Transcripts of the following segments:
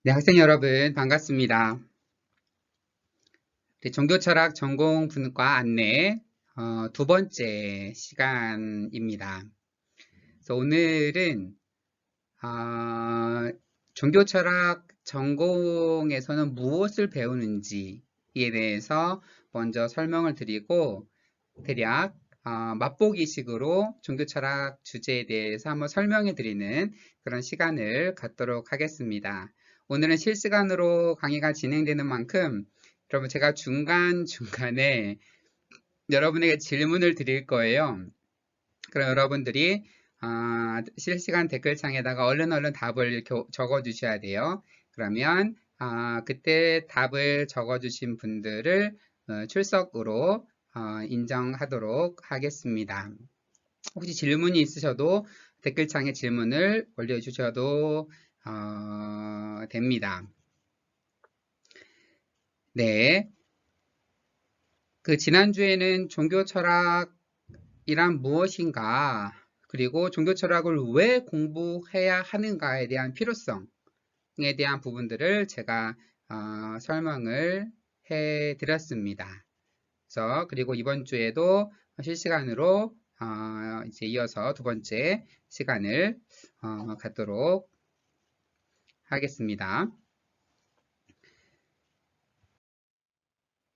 네, 학생 여러분 반갑습니다. 네, 종교철학 전공 분과 안내 두 번째 시간입니다. 그래서 오늘은 종교철학 전공에서는 무엇을 배우는지에 대해서 먼저 설명을 드리고 대략 맛보기식으로 종교철학 주제에 대해서 한번 설명해 드리는 그런 시간을 갖도록 하겠습니다. 오늘은 실시간으로 강의가 진행되는 만큼 여러분 제가 중간중간에 여러분에게 질문을 드릴 거예요. 그럼 여러분들이 실시간 댓글창에다가 얼른 답을 이렇게 적어 주셔야 돼요. 그러면 그때 답을 적어 주신 분들을 출석으로 인정하도록 하겠습니다. 혹시 질문이 있으셔도 댓글창에 질문을 올려주셔도 됩니다. 네. 그 지난주에는 종교철학이란 무엇인가, 그리고 종교철학을 왜 공부해야 하는가에 대한 필요성에 대한 부분들을 제가 설명을 해 드렸습니다. 그리고 이번 주에도 실시간으로 이제 이어서 두 번째 시간을 갖도록 하겠습니다.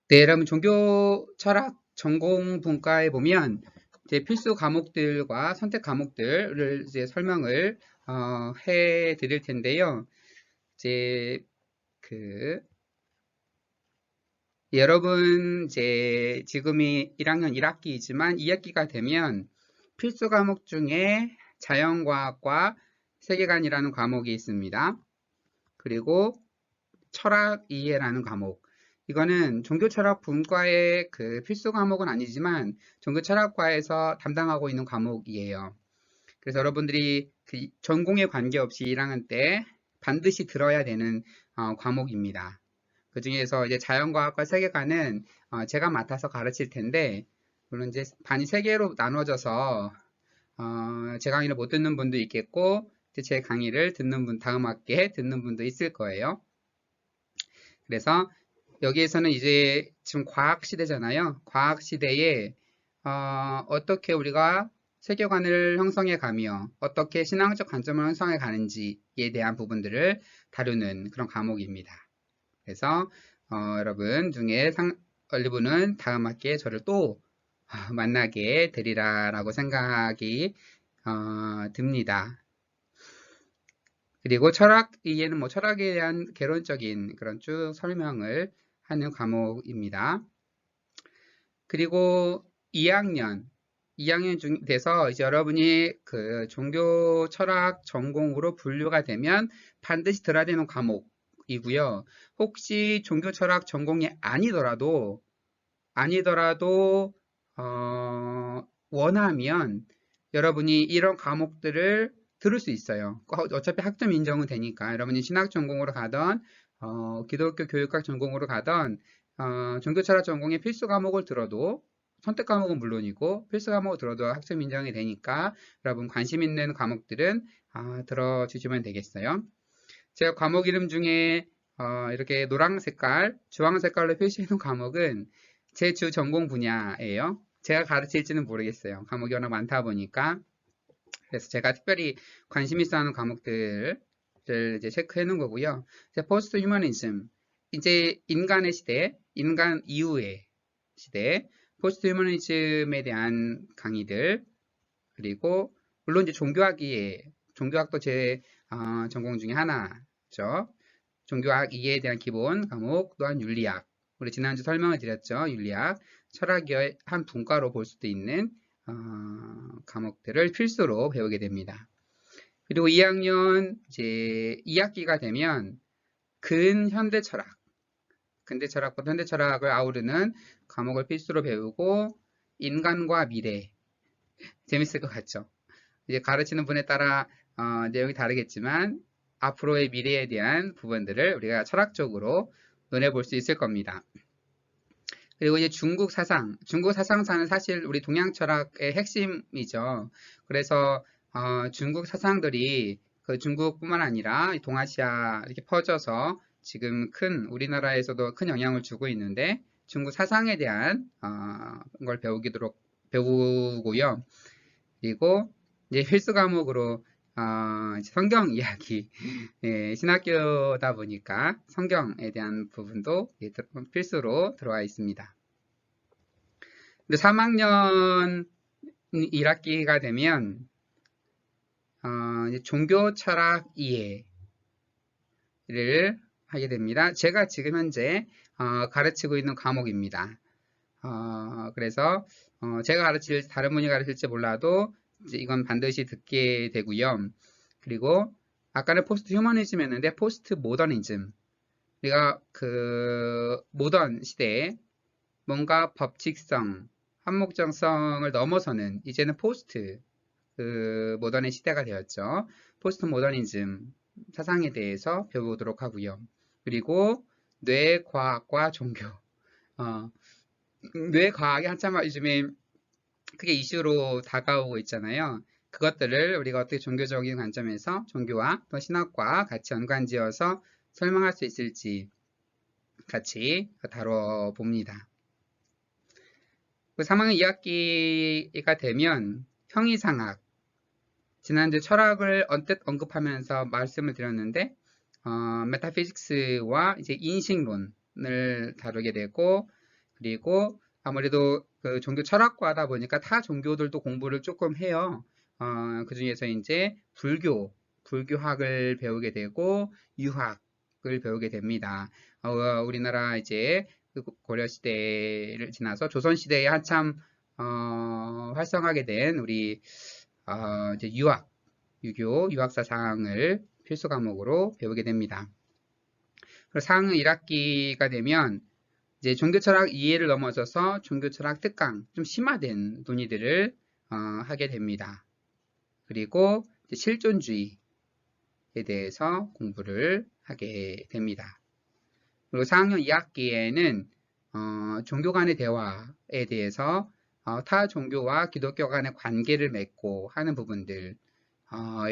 네, 여러분 종교 철학 전공 분과에 보면 이제 필수 과목들과 선택 과목들을 이제 설명을 해 드릴 텐데요. 이제 그 여러분 이제 지금이 1학년 1학기이지만 2학기가 되면 필수 과목 중에 자연과학과 세계관이라는 과목이 있습니다. 그리고 철학 이해라는 과목. 이거는 종교철학 분과의 그 필수 과목은 아니지만 종교철학과에서 담당하고 있는 과목이에요. 그래서 여러분들이 그 전공에 관계없이 1학년 때 반드시 들어야 되는 과목입니다. 그 중에서 이제 자연과학과 세계관은 제가 맡아서 가르칠 텐데, 물론 이제 반이 3개로 나눠져서 제 강의를 못 듣는 분도 있겠고, 제 강의를 듣는 분, 다음 학기에 듣는 분도 있을 거예요. 그래서 여기에서는 이제 지금 과학 시대잖아요. 과학 시대에 어떻게 우리가 세계관을 형성해 가며 어떻게 신앙적 관점을 형성해 가는지에 대한 부분들을 다루는 그런 과목입니다. 그래서 여러분 중에 일부는 다음 학기에 저를 또 만나게 되리라라고 생각이 듭니다. 그리고 철학 이해는 뭐 철학에 대한 개론적인 그런 쭉 설명을 하는 과목입니다. 그리고 2학년 중 돼서 이제 여러분이 그 종교 철학 전공으로 분류가 되면 반드시 들어야 되는 과목이고요. 혹시 종교 철학 전공이 아니더라도 원하면 여러분이 이런 과목들을 들을 수 있어요. 어차피 학점 인정은 되니까 여러분이 신학 전공으로 가던 기독교 교육학 전공으로 가던 종교철학 전공의 필수 과목을 들어도 선택 과목은 물론이고 필수 과목을 들어도 학점 인정이 되니까 여러분 관심 있는 과목들은 들어주시면 되겠어요. 제가 과목 이름 중에 이렇게 노랑 색깔, 주황 색깔로 표시해 놓은 과목은 제 주 전공 분야예요. 제가 가르칠지는 모르겠어요. 과목이 워낙 많다 보니까. 그래서 제가 특별히 관심 있어 하는 과목들을 이제 체크해 놓은 거고요. 포스트 휴머니즘, 이제 인간의 시대, 인간 이후의 시대, 포스트 휴머니즘에 대한 강의들, 그리고 물론 이제 종교학도 제 전공 중에 하나죠. 종교학 이해에 대한 기본 과목, 또한 윤리학. 우리 지난주 설명을 드렸죠. 윤리학, 철학의 한 분과로 볼 수도 있는 과목들을 필수로 배우게 됩니다. 그리고 2학년 이제 2학기가 되면 근현대 철학, 근대 철학과 현대 철학을 아우르는 과목을 필수로 배우고 인간과 미래, 재밌을 것 같죠? 이제 가르치는 분에 따라 내용이 다르겠지만 앞으로의 미래에 대한 부분들을 우리가 철학적으로 논해 볼 수 있을 겁니다. 그리고 이제 중국 사상사는 사실 우리 동양 철학의 핵심이죠. 그래서 중국 사상들이 그 중국뿐만 아니라 동아시아 이렇게 퍼져서 지금 우리나라에서도 큰 영향을 주고 있는데 중국 사상에 대한 걸 배우고요. 그리고 이제 필수 과목으로 이제 성경 이야기, 예, 신학교다 보니까 성경에 대한 부분도 필수로 들어와 있습니다. 근데 3학년 1학기가 되면 이제 종교 철학 이해를 하게 됩니다. 제가 지금 현재 가르치고 있는 과목입니다. 그래서 제가 가르칠지 다른 분이 가르칠지 몰라도 이제 이건 반드시 듣게 되고요. 그리고 아까는 포스트 휴머니즘이었는데 포스트 모더니즘, 우리가 그 모던 시대에 뭔가 법칙성, 한목적성을 넘어서는 이제는 포스트 모던의 시대가 되었죠. 포스트 모더니즘 사상에 대해서 배워보도록 하고요. 그리고 뇌과학과 종교, 뇌과학이 한참 요즘에 크게 이슈로 다가오고 있잖아요. 그것들을 우리가 어떻게 종교적인 관점에서 종교와 또 신학과 같이 연관지어서 설명할 수 있을지 같이 다뤄봅니다. 3학년 2학기가 되면 형이상학, 지난주 철학을 언뜻 언급하면서 말씀을 드렸는데 메타피직스와 이제 인식론을 다루게 되고, 그리고 아무래도 그 종교 철학과다 보니까 타 종교들도 공부를 조금 해요. 그 중에서 이제 불교학을 배우게 되고 유학을 배우게 됩니다. 우리나라 이제 고려 시대를 지나서 조선 시대에 한참 활성하게 된 우리 이제 유교 유학 사상을 필수 과목으로 배우게 됩니다. 그리고 4학년 1학기가 되면 이제 종교철학 이해를 넘어서서 종교철학 특강, 좀 심화된 논의들을 하게 됩니다. 그리고 실존주의에 대해서 공부를 하게 됩니다. 그리고 4학년 2학기에는 종교 간의 대화에 대해서 타 종교와 기독교 간의 관계를 맺고 하는 부분들에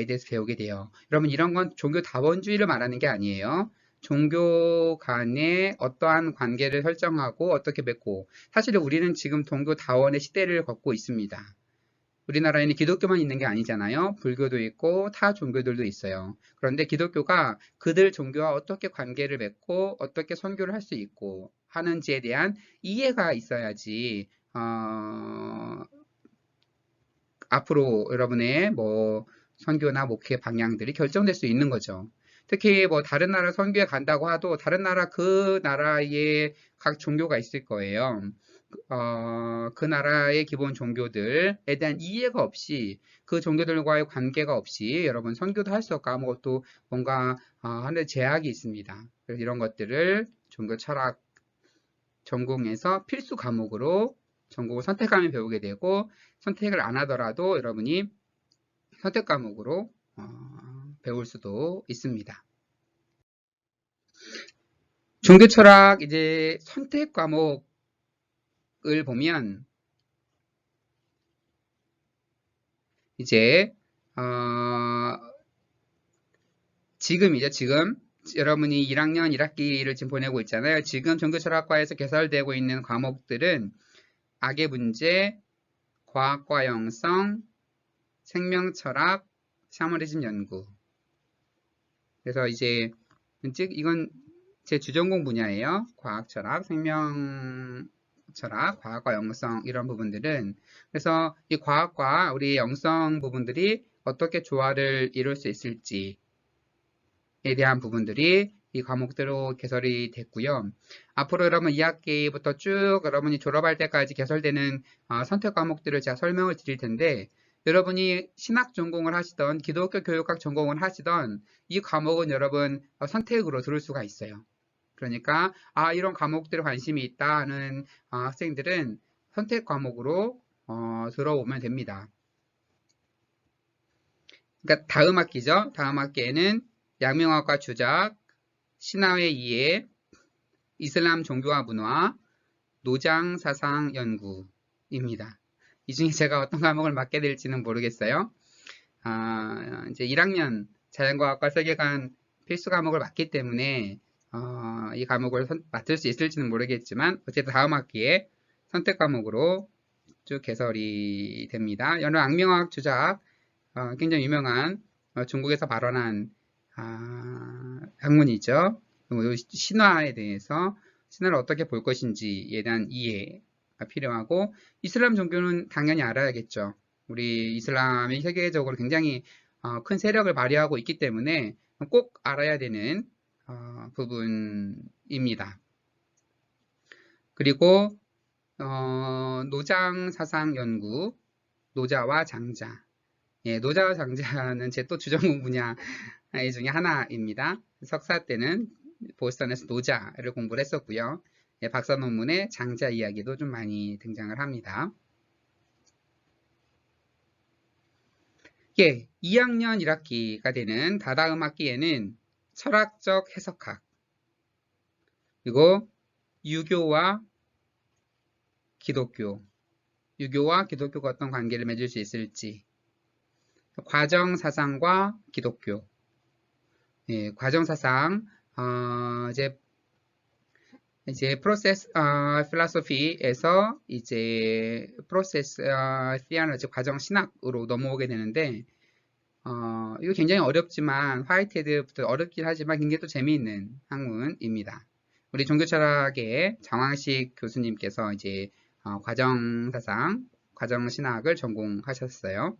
대해서 배우게 돼요. 여러분, 이런 건 종교 다원주의를 말하는 게 아니에요. 종교 간의 어떠한 관계를 설정하고 어떻게 맺고, 사실 우리는 지금 종교 다원의 시대를 걷고 있습니다. 우리나라에는 기독교만 있는 게 아니잖아요. 불교도 있고 타 종교들도 있어요. 그런데 기독교가 그들 종교와 어떻게 관계를 맺고 어떻게 선교를 할 수 있고 하는지에 대한 이해가 있어야지 앞으로 여러분의 뭐 선교나 목회 방향들이 결정될 수 있는 거죠. 특히 뭐 다른 나라 선교에 간다고 하도 다른 나라 그 나라의 각 종교가 있을 거예요. 그 나라의 기본 종교들에 대한 이해가 없이 그 종교들과의 관계가 없이 여러분 선교도 할 수 없고 아무것도 뭔가 하는 제약이 있습니다. 그래서 이런 것들을 종교 철학 전공에서 필수 과목으로 전공을 선택하면 배우게 되고, 선택을 안 하더라도 여러분이 선택 과목으로 배울 수도 있습니다. 종교 철학 이제 선택 과목을 보면 이제 지금 여러분이 1학년 1학기를 지금 보내고 있잖아요. 지금 종교철학과에서 개설되고 있는 과목들은 악의 문제, 과학과 영성, 생명철학, 샤머니즘 연구. 그래서 이제 이건 제 주전공 분야예요. 과학철학, 생명철학, 과학과 영성 이런 부분들은, 그래서 이 과학과 우리 영성 부분들이 어떻게 조화를 이룰 수 있을지에 대한 부분들이 이 과목대로 개설이 됐고요. 앞으로 여러분 2학기부터 쭉 여러분이 졸업할 때까지 개설되는 선택 과목들을 제가 설명을 드릴 텐데, 여러분이 신학 전공을 하시던 기독교 교육학 전공을 하시던 이 과목은 여러분 선택으로 들을 수가 있어요. 그러니까 이런 과목들에 관심이 있다 하는 학생들은 선택 과목으로 들어오면 됩니다. 그러니까 다음 학기죠. 다음 학기에는 양명학과 주작, 신화의 이해, 이슬람 종교와 문화, 노장 사상 연구입니다. 이 중에 제가 어떤 과목을 맡게 될지는 모르겠어요. 이제 1학년 자연과학과 세계관 필수 과목을 맡기 때문에 이 과목을 맡을 수 있을지는 모르겠지만 어쨌든 다음 학기에 선택 과목으로 쭉 개설이 됩니다. 여러 악명학 주작 굉장히 유명한 중국에서 발원한 학문이죠. 신화에 대해서 신화를 어떻게 볼 것인지에 대한 이해가 필요하고 이슬람 종교는 당연히 알아야겠죠. 우리 이슬람이 세계적으로 굉장히 큰 세력을 발휘하고 있기 때문에 꼭 알아야 되는 부분입니다. 그리고 노장 사상 연구, 노자와 장자. 예, 노자와 장자는 제 또 주전공 분야 중에 하나입니다. 석사 때는 보스턴에서 노자를 공부를 했었고요. 예, 박사 논문에 장자 이야기도 좀 많이 등장을 합니다. 예, 2학년 1학기가 되는 다다음 학기에는 철학적 해석학, 그리고 유교와 기독교가 어떤 관계를 맺을 수 있을지, 과정사상과 기독교, 예, 과정사상, 이제 프로세스 필로소피에서 이제 프로세스 티어로지 과정 신학으로 넘어오게 되는데 이거 굉장히 어렵지만 화이트헤드부터 어렵긴 하지만 굉장히 또 재미있는 학문입니다. 우리 종교철학의 정황식 교수님께서 이제 과정사상, 과정신학을 전공하셨어요.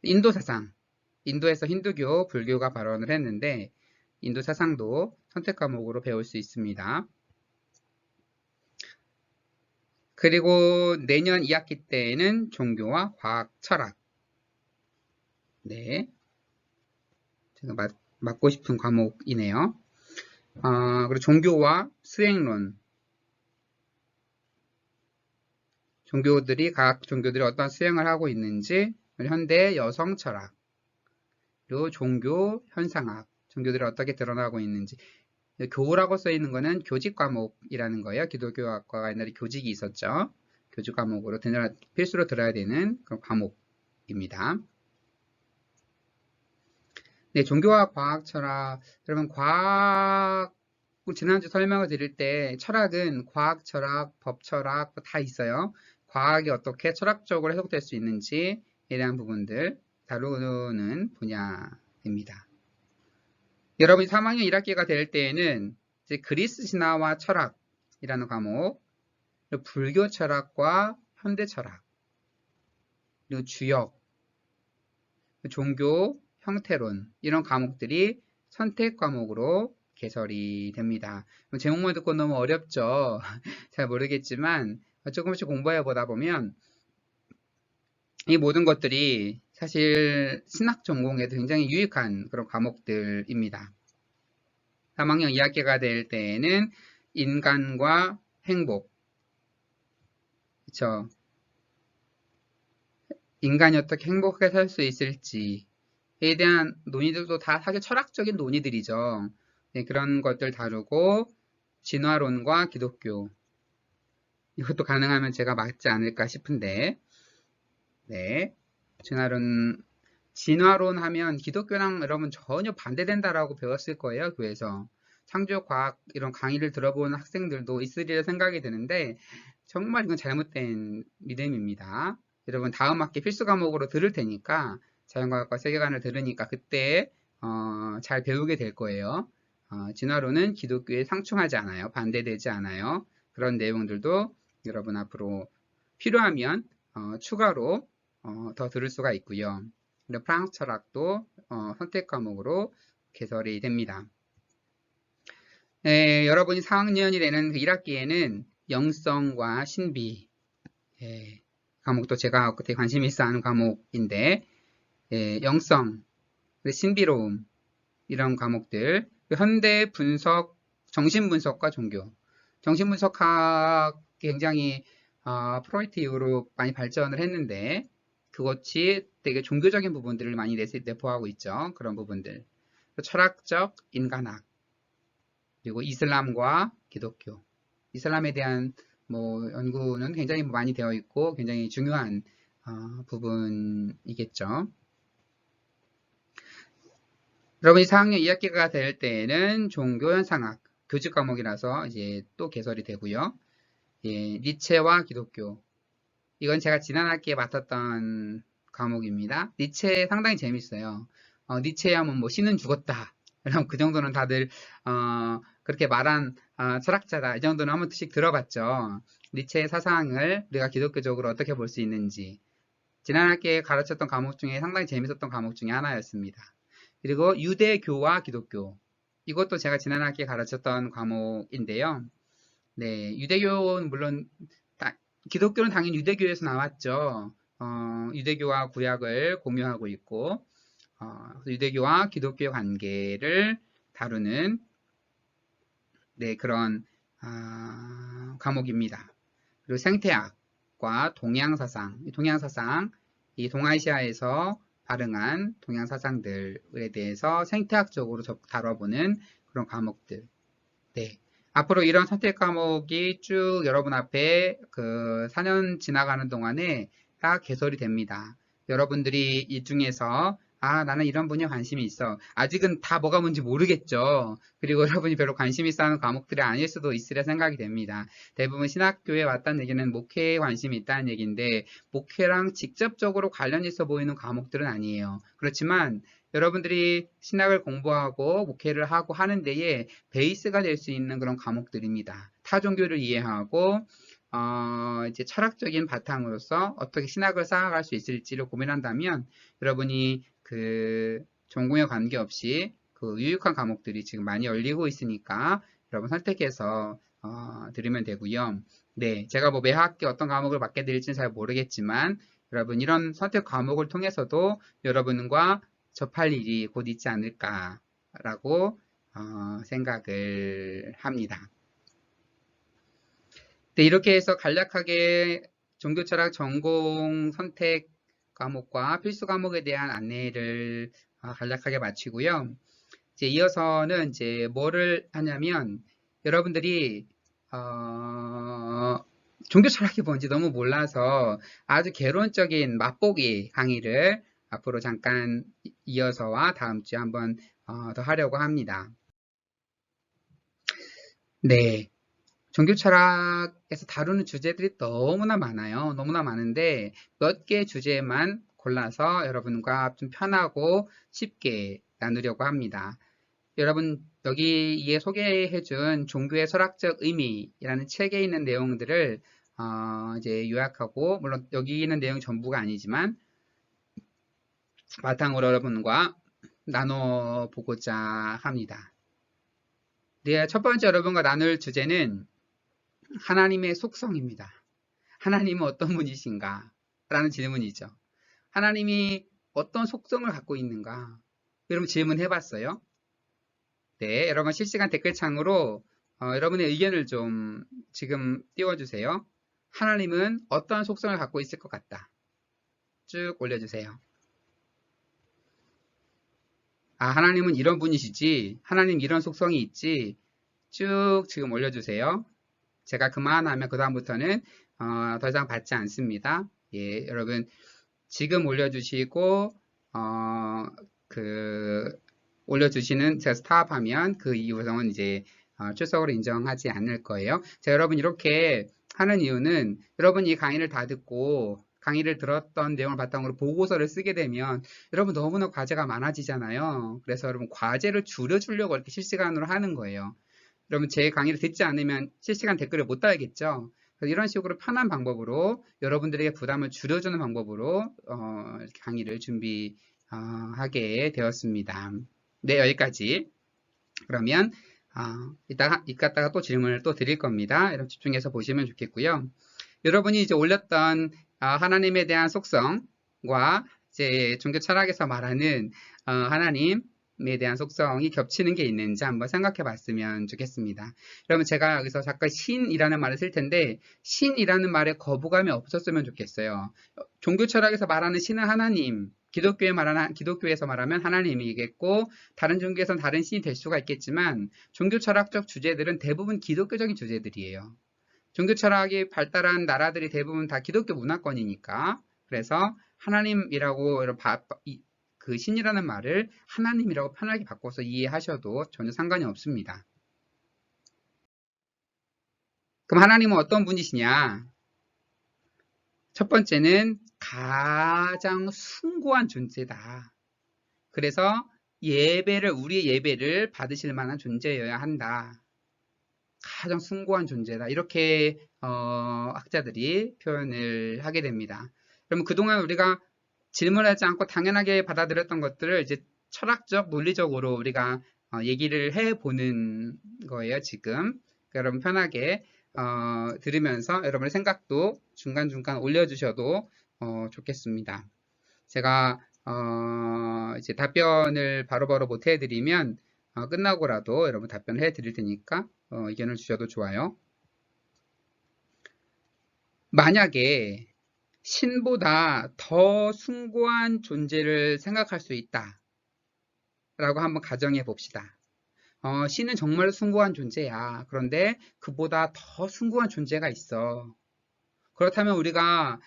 인도사상, 인도에서 힌두교, 불교가 발원을 했는데 인도 사상도 선택 과목으로 배울 수 있습니다. 그리고 내년 2학기 때에는 종교와 과학, 철학. 네. 제가 맡고 싶은 과목이네요. 그리고 종교와 수행론. 각 종교들이 어떤 수행을 하고 있는지, 현대 여성 철학, 그리고 종교 현상학, 종교들이 어떻게 드러나고 있는지. 교우라고 써 있는 거는 교직 과목이라는 거예요. 기독교학과가 옛날에 교직이 있었죠. 교직 과목으로 필수로 들어야 되는 그런 과목입니다. 네, 종교와 과학, 철학. 여러분, 지난주 설명을 드릴 때 철학은 과학, 철학, 법, 철학 다 있어요. 과학이 어떻게 철학적으로 해석될 수 있는지에 대한 부분들 다루는 분야입니다. 여러분이 3학년 1학기가 될 때에는 이제 그리스 신화와 철학이라는 과목, 그리고 불교 철학과 현대 철학, 그리고 주역, 종교 형태론 이런 과목들이 선택 과목으로 개설이 됩니다. 제목만 듣고 너무 어렵죠? 잘 모르겠지만 조금씩 공부해 보다 보면 이 모든 것들이 사실 신학 전공에도 굉장히 유익한 그런 과목들입니다. 3학년 2학기가 될 때에는 인간과 행복, 그쵸? 인간이 어떻게 행복하게 살 수 있을지에 대한 논의들도 다 사실 철학적인 논의들이죠. 네, 그런 것들 다루고 진화론과 기독교, 이것도 가능하면 제가 맞지 않을까 싶은데, 네, 진화론 하면 기독교랑 여러분 전혀 반대된다라고 배웠을 거예요, 교회에서. 창조과학 이런 강의를 들어본 학생들도 있으리라 생각이 드는데 정말 이건 잘못된 믿음입니다. 여러분 다음 학기 필수 과목으로 들을 테니까 자연과학과 세계관을 들으니까 그때 잘 배우게 될 거예요. 진화론은 기독교에 상충하지 않아요. 반대되지 않아요. 그런 내용들도 여러분 앞으로 필요하면 추가로 더 들을 수가 있고요. 프랑스 철학도 선택 과목으로 개설이 됩니다. 네, 여러분이 4학년이 되는 1학기에는 영성과 신비 과목도 제가 그때 관심 있어 하는 과목인데 영성, 신비로움 이런 과목들, 현대 분석, 정신분석과 종교, 정신분석학 굉장히 프로이트 이후로 많이 발전을 했는데 그것이 되게 종교적인 부분들을 많이 내포하고 있죠. 그런 부분들. 철학적 인간학, 그리고 이슬람과 기독교. 이슬람에 대한 연구는 굉장히 많이 되어 있고 굉장히 중요한 부분이겠죠. 여러분이 4학년 2학기가 될 때에는 종교 현상학 교직 과목이라서 이제 또 개설이 되고요. 예, 니체와 기독교. 이건 제가 지난 학기에 맡았던 과목입니다. 니체 상당히 재밌어요. 니체 하면 뭐 신은 죽었다. 그럼 그 정도는 다들 그렇게 말한 철학자다. 이 정도는 한 번씩 들어봤죠. 니체의 사상을 우리가 기독교적으로 어떻게 볼 수 있는지. 지난 학기에 가르쳤던 과목 중에 상당히 재밌었던 과목 중에 하나였습니다. 그리고 유대교와 기독교. 이것도 제가 지난 학기에 가르쳤던 과목인데요. 네, 유대교는 물론 기독교는 당연히 유대교에서 나왔죠. 유대교와 구약을 공유하고 있고 유대교와 기독교의 관계를 다루는 네, 그런 과목입니다. 그리고 생태학과 동양사상, 이 동아시아에서 발행한 동양사상들에 대해서 생태학적으로 다뤄보는 그런 과목들. 네. 앞으로 이런 선택 과목이 쭉 여러분 앞에 그 4년 지나가는 동안에 다 개설이 됩니다. 여러분들이 이 중에서 나는 이런 분야에 관심이 있어. 아직은 다 뭐가 뭔지 모르겠죠. 그리고 여러분이 별로 관심 있어 하는 과목들이 아닐 수도 있으려 생각이 됩니다. 대부분 신학교에 왔다는 얘기는 목회에 관심이 있다는 얘기인데 목회랑 직접적으로 관련 있어 보이는 과목들은 아니에요. 그렇지만 여러분들이 신학을 공부하고 목회를 하고 하는 데에 베이스가 될 수 있는 그런 과목들입니다. 타종교를 이해하고 이제 철학적인 바탕으로서 어떻게 신학을 쌓아갈 수 있을지를 고민한다면 여러분이 그 전공에 관계없이 그 유익한 과목들이 지금 많이 열리고 있으니까 여러분 선택해서 들으면 되고요. 네, 제가 뭐 매 학기 어떤 과목을 맡게 될지는 잘 모르겠지만 여러분 이런 선택 과목을 통해서도 여러분과 접할 일이 곧 있지 않을까라고 생각을 합니다. 네, 이렇게 해서 간략하게 종교철학 전공 선택 과목과 필수 과목에 대한 안내를 간략하게 마치고요. 이제 이어서는 이제 뭐를 하냐면 여러분들이 종교철학이 뭔지 너무 몰라서 아주 개론적인 맛보기 강의를 앞으로 잠깐 이어서와 다음 주에 한번 더 하려고 합니다. 네. 종교 철학에서 다루는 주제들이 너무나 많아요. 너무나 많은데 몇 개 주제만 골라서 여러분과 좀 편하고 쉽게 나누려고 합니다. 여러분 여기에 소개해준 종교의 철학적 의미라는 책에 있는 내용들을 이제 요약하고 물론 여기 있는 내용이 전부가 아니지만 바탕으로 여러분과 나눠보고자 합니다. 네, 첫 번째 여러분과 나눌 주제는 하나님의 속성입니다. 하나님은 어떤 분이신가? 라는 질문이죠. 하나님이 어떤 속성을 갖고 있는가? 여러분 질문해 봤어요? 네, 여러분 실시간 댓글창으로 여러분의 의견을 좀 지금 띄워주세요. 하나님은 어떤 속성을 갖고 있을 것 같다. 쭉 올려주세요. 하나님은 이런 분이시지. 하나님 이런 속성이 있지. 쭉 지금 올려주세요. 제가 그만하면 그 다음부터는 더 이상 받지 않습니다. 예, 여러분 지금 올려주시고 올려주시는 제가 스탑하면 그 이후성은 이제 출석으로 인정하지 않을 거예요. 자, 여러분 이렇게 하는 이유는 여러분 이 강의를 다 듣고 강의를 들었던 내용을 바탕으로 보고서를 쓰게 되면 여러분 너무나 과제가 많아지잖아요. 그래서 여러분 과제를 줄여주려고 이렇게 실시간으로 하는 거예요. 여러분 제 강의를 듣지 않으면 실시간 댓글을 못 달겠죠. 이런 식으로 편한 방법으로 여러분들에게 부담을 줄여주는 방법으로 이렇게 강의를 준비하게 되었습니다. 네, 여기까지. 그러면 이따가 또 질문을 또 드릴 겁니다. 여러분 집중해서 보시면 좋겠고요. 여러분이 이제 올렸던 하나님에 대한 속성과 이제 종교 철학에서 말하는 하나님에 대한 속성이 겹치는 게 있는지 한번 생각해 봤으면 좋겠습니다. 여러분 제가 여기서 잠깐 신이라는 말을 쓸 텐데 신이라는 말에 거부감이 없었으면 좋겠어요. 종교 철학에서 말하는 신은 하나님, 기독교에서 말하면 하나님이겠고 다른 종교에서는 다른 신이 될 수가 있겠지만 종교 철학적 주제들은 대부분 기독교적인 주제들이에요. 종교 철학이 발달한 나라들이 대부분 다 기독교 문화권이니까 그래서 하나님이라고 그 신이라는 말을 하나님이라고 편하게 바꿔서 이해하셔도 전혀 상관이 없습니다. 그럼 하나님은 어떤 분이시냐? 첫 번째는 가장 숭고한 존재다. 그래서 우리의 예배를 받으실 만한 존재여야 한다. 가장 숭고한 존재다. 이렇게 학자들이 표현을 하게 됩니다. 그러면 그동안 우리가 질문하지 않고 당연하게 받아들였던 것들을 이제 철학적, 논리적으로 우리가 얘기를 해보는 거예요, 지금. 여러분 편하게 들으면서 여러분의 생각도 중간중간 올려주셔도 좋겠습니다. 제가 이제 답변을 바로바로 못 해드리면 끝나고라도 여러분 답변을 해드릴 테니까 의견을 주셔도 좋아요. 만약에 신보다 더 숭고한 존재를 생각할 수 있다 라고 한번 가정해 봅시다. 신은 정말 숭고한 존재야. 그런데 그보다 더 숭고한 존재가 있어. 그렇다면 우리가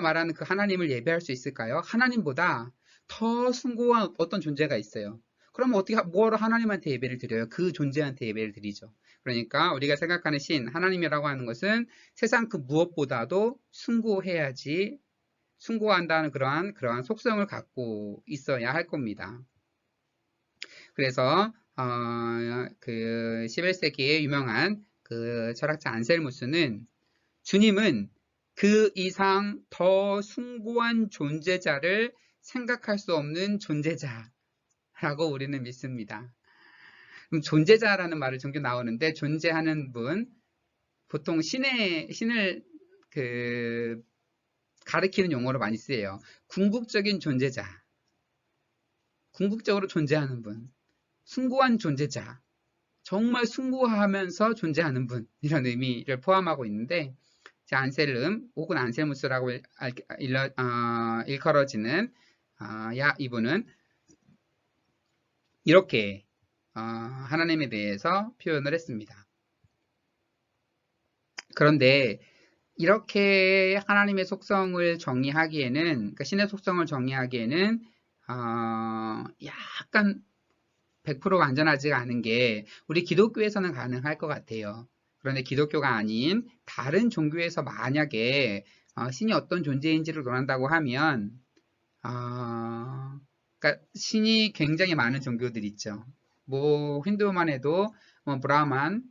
말하는 그 하나님을 예배할 수 있을까요? 하나님보다 더 숭고한 어떤 존재가 있어요. 그러면 어떻게 뭐하러 하나님한테 예배를 드려요? 그 존재한테 예배를 드리죠. 그러니까 우리가 생각하는 신, 하나님이라고 하는 것은 세상 그 무엇보다도 숭고해야지, 숭고한다는 그러한 속성을 갖고 있어야 할 겁니다. 그래서 그 11세기의 유명한 그 철학자 안셀무스는 주님은 그 이상 더 숭고한 존재자를 생각할 수 없는 존재자라고 우리는 믿습니다. 그럼 존재자라는 말을 종종 나오는데 존재하는 분, 보통 신을 그 가리키는 용어로 많이 쓰여요. 궁극적인 존재자, 궁극적으로 존재하는 분, 숭고한 존재자, 정말 숭고하면서 존재하는 분, 이런 의미를 포함하고 있는데 안셀름 혹은 안셀무스라고 일컬어지는 이분은 이렇게 하나님에 대해서 표현을 했습니다. 그런데 이렇게 하나님의 속성을 정의하기에는, 그러니까 신의 속성을 정의하기에는 약간 100% 완전하지가 않은 게 우리 기독교에서는 가능할 것 같아요. 그런데 기독교가 아닌 다른 종교에서 만약에 신이 어떤 존재인지를 논한다고 하면 그러니까 신이 굉장히 많은 종교들 있죠. 뭐 힌두만 해도 뭐 브라만,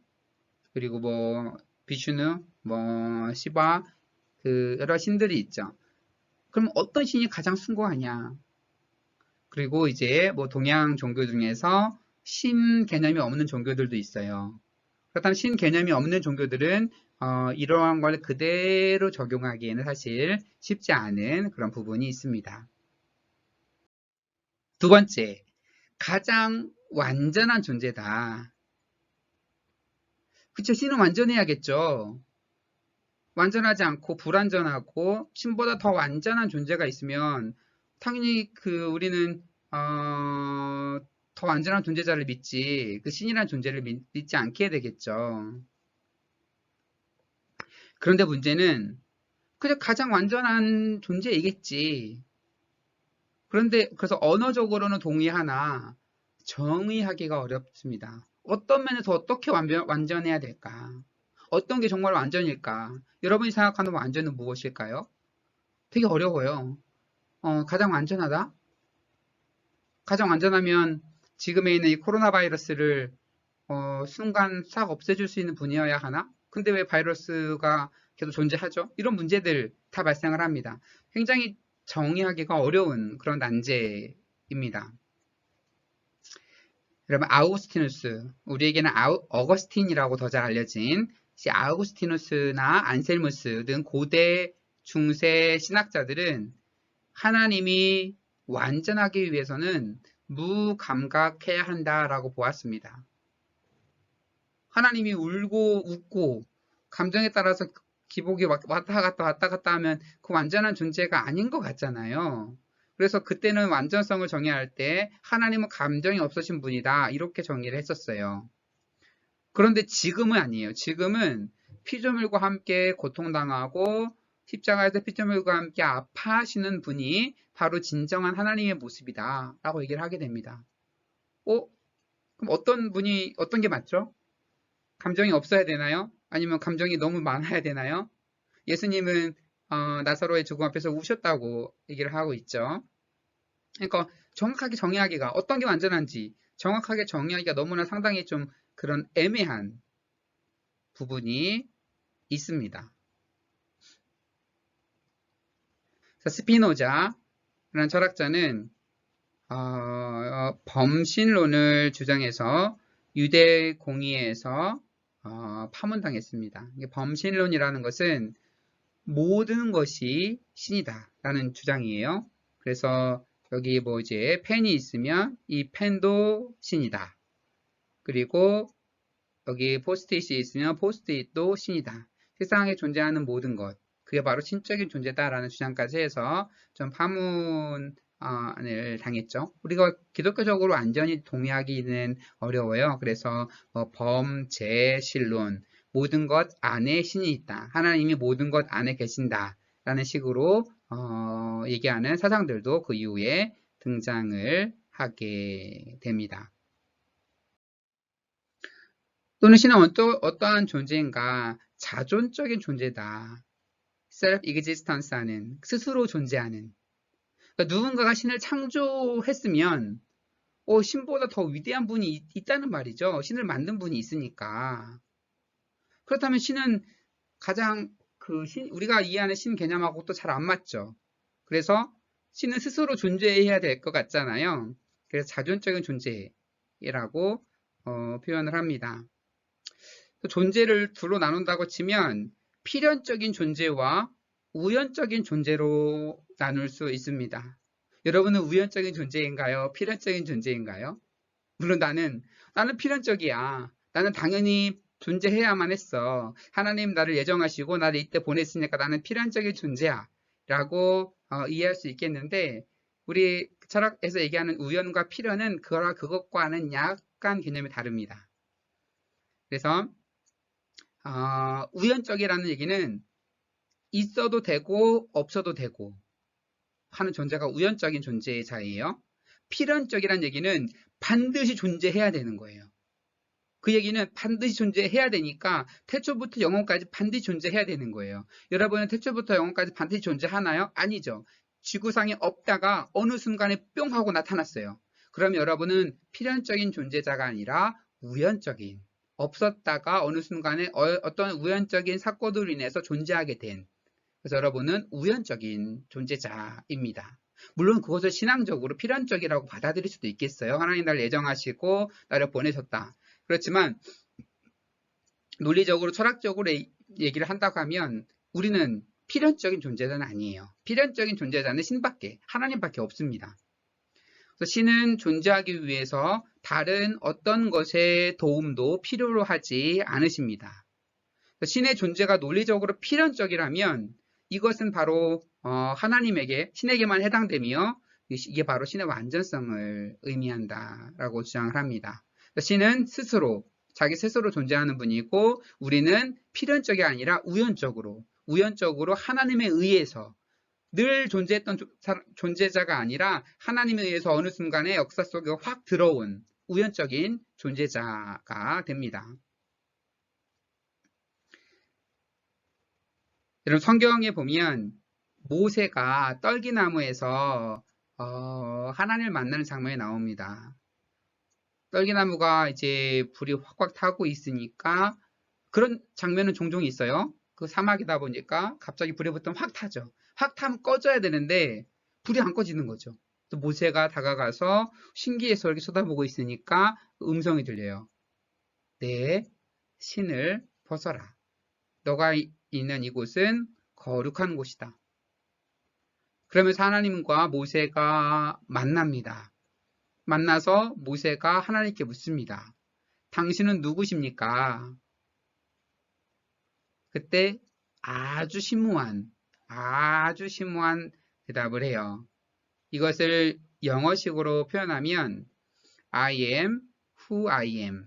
그리고 뭐 비슈누, 뭐 시바, 그 여러 신들이 있죠. 그럼 어떤 신이 가장 숭고하냐? 그리고 이제 뭐 동양 종교 중에서 신 개념이 없는 종교들도 있어요. 그렇다면 신 개념이 없는 종교들은 이러한 걸 그대로 적용하기에는 사실 쉽지 않은 그런 부분이 있습니다. 두 번째, 가장 완전한 존재다. 그쵸, 신은 완전해야겠죠. 완전하지 않고 불완전하고 신보다 더 완전한 존재가 있으면 당연히 우리는 더 완전한 존재자를 믿지 그 신이라는 존재를 믿지 않게 되겠죠. 그런데 문제는 그냥 가장 완전한 존재이겠지. 그런데 그래서 언어적으로는 동의하나 정의하기가 어렵습니다. 어떤 면에서 어떻게 완전해야 될까? 어떤 게 정말 완전일까? 여러분이 생각하는 완전은 무엇일까요? 되게 어려워요. 가장 완전하다? 가장 완전하면 지금에 있는 이 코로나 바이러스를 순간 싹 없애줄 수 있는 분이어야 하나? 근데 왜 바이러스가 계속 존재하죠? 이런 문제들 다 발생을 합니다. 굉장히 정의하기가 어려운 그런 난제입니다. 여러분 아우구스티누스, 우리에게는 어거스틴이라고 더 잘 알려진 아우구스티누스나 안셀무스 등 고대 중세 신학자들은 하나님이 완전하기 위해서는 무감각해야 한다라고 보았습니다. 하나님이 울고 웃고 감정에 따라서 기복이 왔다 갔다 하면 그 완전한 존재가 아닌 것 같잖아요. 그래서 그때는 완전성을 정의할 때 하나님은 감정이 없으신 분이다 이렇게 정의를 했었어요. 그런데 지금은 아니에요. 지금은 피조물과 함께 고통당하고 십자가에서 피조물과 함께 아파하시는 분이 바로 진정한 하나님의 모습이다 라고 얘기를 하게 됩니다. 그럼 어떤 게 맞죠? 감정이 없어야 되나요? 아니면 감정이 너무 많아야 되나요? 예수님은 나사로의 죽음 앞에서 우셨다고 얘기를 하고 있죠. 그러니까 정확하게 정의하기가 어떤 게 완전한지 정확하게 정의하기가 너무나 상당히 좀 그런 애매한 부분이 있습니다. 스피노자라는 철학자는 범신론을 주장해서 유대 공의에서 파문당했습니다. 범신론이라는 것은 모든 것이 신이다 라는 주장이에요. 그래서 여기 뭐 이제 펜이 있으면 이 펜도 신이다. 그리고 여기 포스트잇이 있으면 포스트잇도 신이다. 세상에 존재하는 모든 것, 그게 바로 신적인 존재다라는 주장까지 해서 좀 파문을 당했죠. 우리가 기독교적으로 완전히 동의하기는 어려워요. 그래서 범재신론, 모든 것 안에 신이 있다. 하나님이 모든 것 안에 계신다. 라는 식으로 얘기하는 사상들도 그 이후에 등장을 하게 됩니다. 또는 신은 어떠한 존재인가? 자존적인 존재다. self-existence 하는, 스스로 존재하는. 그러니까 누군가가 신을 창조했으면, 신보다 더 위대한 분이 있다는 말이죠. 신을 만든 분이 있으니까. 그렇다면 신은 가장 우리가 이해하는 신 개념하고 또 잘 안 맞죠. 그래서 신은 스스로 존재해야 될 것 같잖아요. 그래서 자존적인 존재라고 표현을 합니다. 존재를 둘로 나눈다고 치면 필연적인 존재와 우연적인 존재로 나눌 수 있습니다. 여러분은 우연적인 존재인가요? 필연적인 존재인가요? 물론 나는 필연적이야. 나는 당연히 존재해야만 했어. 하나님 나를 예정하시고 나를 이때 보냈으니까 나는 필연적인 존재야. 라고 이해할 수 있겠는데 우리 철학에서 얘기하는 우연과 필연은 그것과는 약간 개념이 다릅니다. 그래서 우연적이라는 얘기는 있어도 되고 없어도 되고 하는 존재가 우연적인 존재자예요. 필연적이라는 얘기는 반드시 존재해야 되는 거예요. 그 얘기는 반드시 존재해야 되니까 태초부터 영원까지 반드시 존재해야 되는 거예요. 여러분은 태초부터 영원까지 반드시 존재하나요? 아니죠. 지구상에 없다가 어느 순간에 뿅 하고 나타났어요. 그럼 여러분은 필연적인 존재자가 아니라 우연적인, 없었다가 어느 순간에 어떤 우연적인 사건으로 인해서 존재하게 된, 그래서 여러분은 우연적인 존재자입니다. 물론 그것을 신앙적으로 필연적이라고 받아들일 수도 있겠어요. 하나님 나를 예정하시고 나를 보내셨다. 그렇지만 논리적으로 철학적으로 얘기를 한다고 하면 우리는 필연적인 존재자는 아니에요. 필연적인 존재자는 신밖에, 하나님밖에 없습니다. 그래서 신은 존재하기 위해서 다른 어떤 것의 도움도 필요로 하지 않으십니다. 신의 존재가 논리적으로 필연적이라면 이것은 바로 하나님에게, 신에게만 해당되며 이게 바로 신의 완전성을 의미한다라고 주장을 합니다. 신은 자기 스스로 존재하는 분이고 우리는 필연적이 아니라 우연적으로 하나님에 의해서 늘 존재했던 존재자가 아니라 하나님에 의해서 어느 순간에 역사 속에 확 들어온 우연적인 존재자가 됩니다. 여러분 성경에 보면 모세가 떨기나무에서 하나님을 만나는 장면이 나옵니다. 떨기나무가 이제 불이 확확 타고 있으니까 그런 장면은 종종 있어요. 그 사막이다 보니까 갑자기 불이 붙으면 확 타죠. 확 타면 꺼져야 되는데 불이 안 꺼지는 거죠. 또 모세가 다가가서 신기해서 이렇게 쳐다보고 있으니까 음성이 들려요. 내 신을 벗어라. 너가 있는 이곳은 거룩한 곳이다. 그러면서 하나님과 모세가 만납니다. 만나서 모세가 하나님께 묻습니다. 당신은 누구십니까? 그때 아주 심오한 대답을 해요. 이것을 영어식으로 표현하면 I am who I am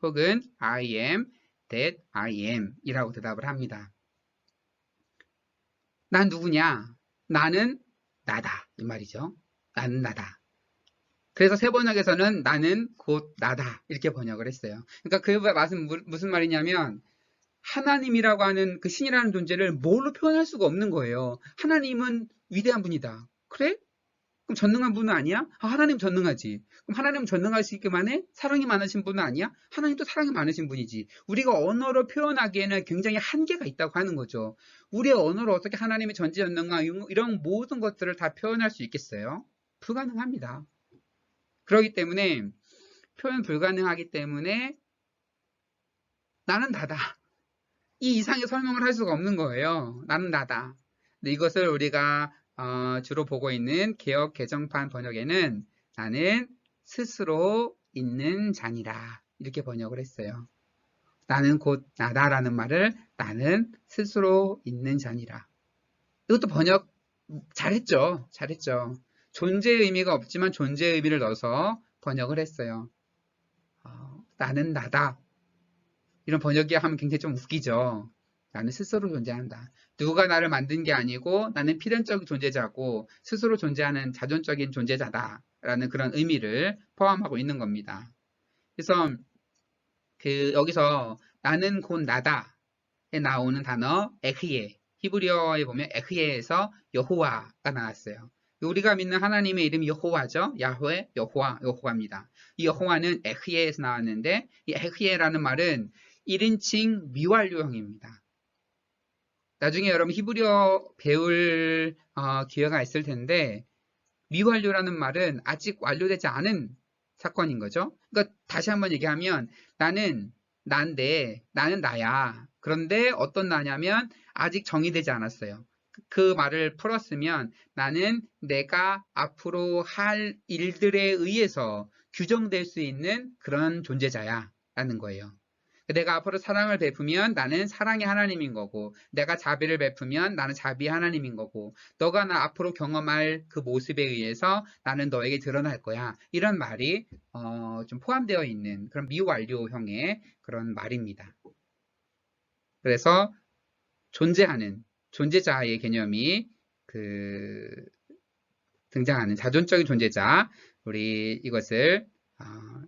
혹은 I am that I am 이라고 대답을 합니다. 난 누구냐? 나는 나다. 이 말이죠. 나는 나다. 그래서 세번역에서는 나는 곧 나다. 이렇게 번역을 했어요. 그러니까 그 말은 무슨 말이냐면 하나님이라고 하는 그 신이라는 존재를 뭘로 표현할 수가 없는 거예요. 하나님은 위대한 분이다. 그래? 그럼 전능한 분은 아니야? 아, 하나님 전능하지. 그럼 하나님 전능할 수 있기만 해? 사랑이 많으신 분은 아니야? 하나님도 사랑이 많으신 분이지. 우리가 언어로 표현하기에는 굉장히 한계가 있다고 하는 거죠. 우리의 언어로 어떻게 하나님의 전지전능한 이런 모든 것들을 다 표현할 수 있겠어요? 불가능합니다. 그렇기 때문에 표현 불가능하기 때문에 나는 나다. 이 이상의 설명을 할 수가 없는 거예요. 나는 나다. 근데 이것을 우리가 주로 보고 있는 개역 개정판 번역에는 나는 스스로 있는 자니라 이렇게 번역을 했어요. 나는 곧 나다라는 말을 나는 스스로 있는 자니라. 이것도 번역 잘했죠. 잘했죠. 존재의 의미가 없지만 존재의 의미를 넣어서 번역을 했어요. 나는 나다. 이런 번역이 하면 굉장히 좀 웃기죠. 나는 스스로 존재한다. 누가 나를 만든 게 아니고 나는 필연적 존재자고 스스로 존재하는 자존적인 존재자다. 라는 그런 의미를 포함하고 있는 겁니다. 그래서 여기서 나는 곧 나다에 나오는 단어 에흐예, 히브리어에 보면 에흐예에서 여호와가 나왔어요. 우리가 믿는 하나님의 이름이 여호와죠. 야훼, 여호와입니다. 이 여호와는 에흐예에서 나왔는데 이 에흐예라는 말은 1인칭 미완료형입니다. 나중에 여러분 히브리어 배울 기회가 있을 텐데 미완료라는 말은 아직 완료되지 않은 사건인 거죠. 그러니까 다시 한번 얘기하면 나는 난데 나는 나야. 그런데 어떤 나냐면 아직 정의되지 않았어요. 그 말을 풀었으면 나는 내가 앞으로 할 일들에 의해서 규정될 수 있는 그런 존재자야 라는 거예요. 내가 앞으로 사랑을 베푸면 나는 사랑의 하나님인 거고 내가 자비를 베푸면 나는 자비의 하나님인 거고 너가 나 앞으로 경험할 그 모습에 의해서 나는 너에게 드러날 거야. 이런 말이 좀 포함되어 있는 그런 미완료형의 그런 말입니다. 그래서 존재하는 존재자의 개념이 등장하는 자존적인 존재자 우리 이것을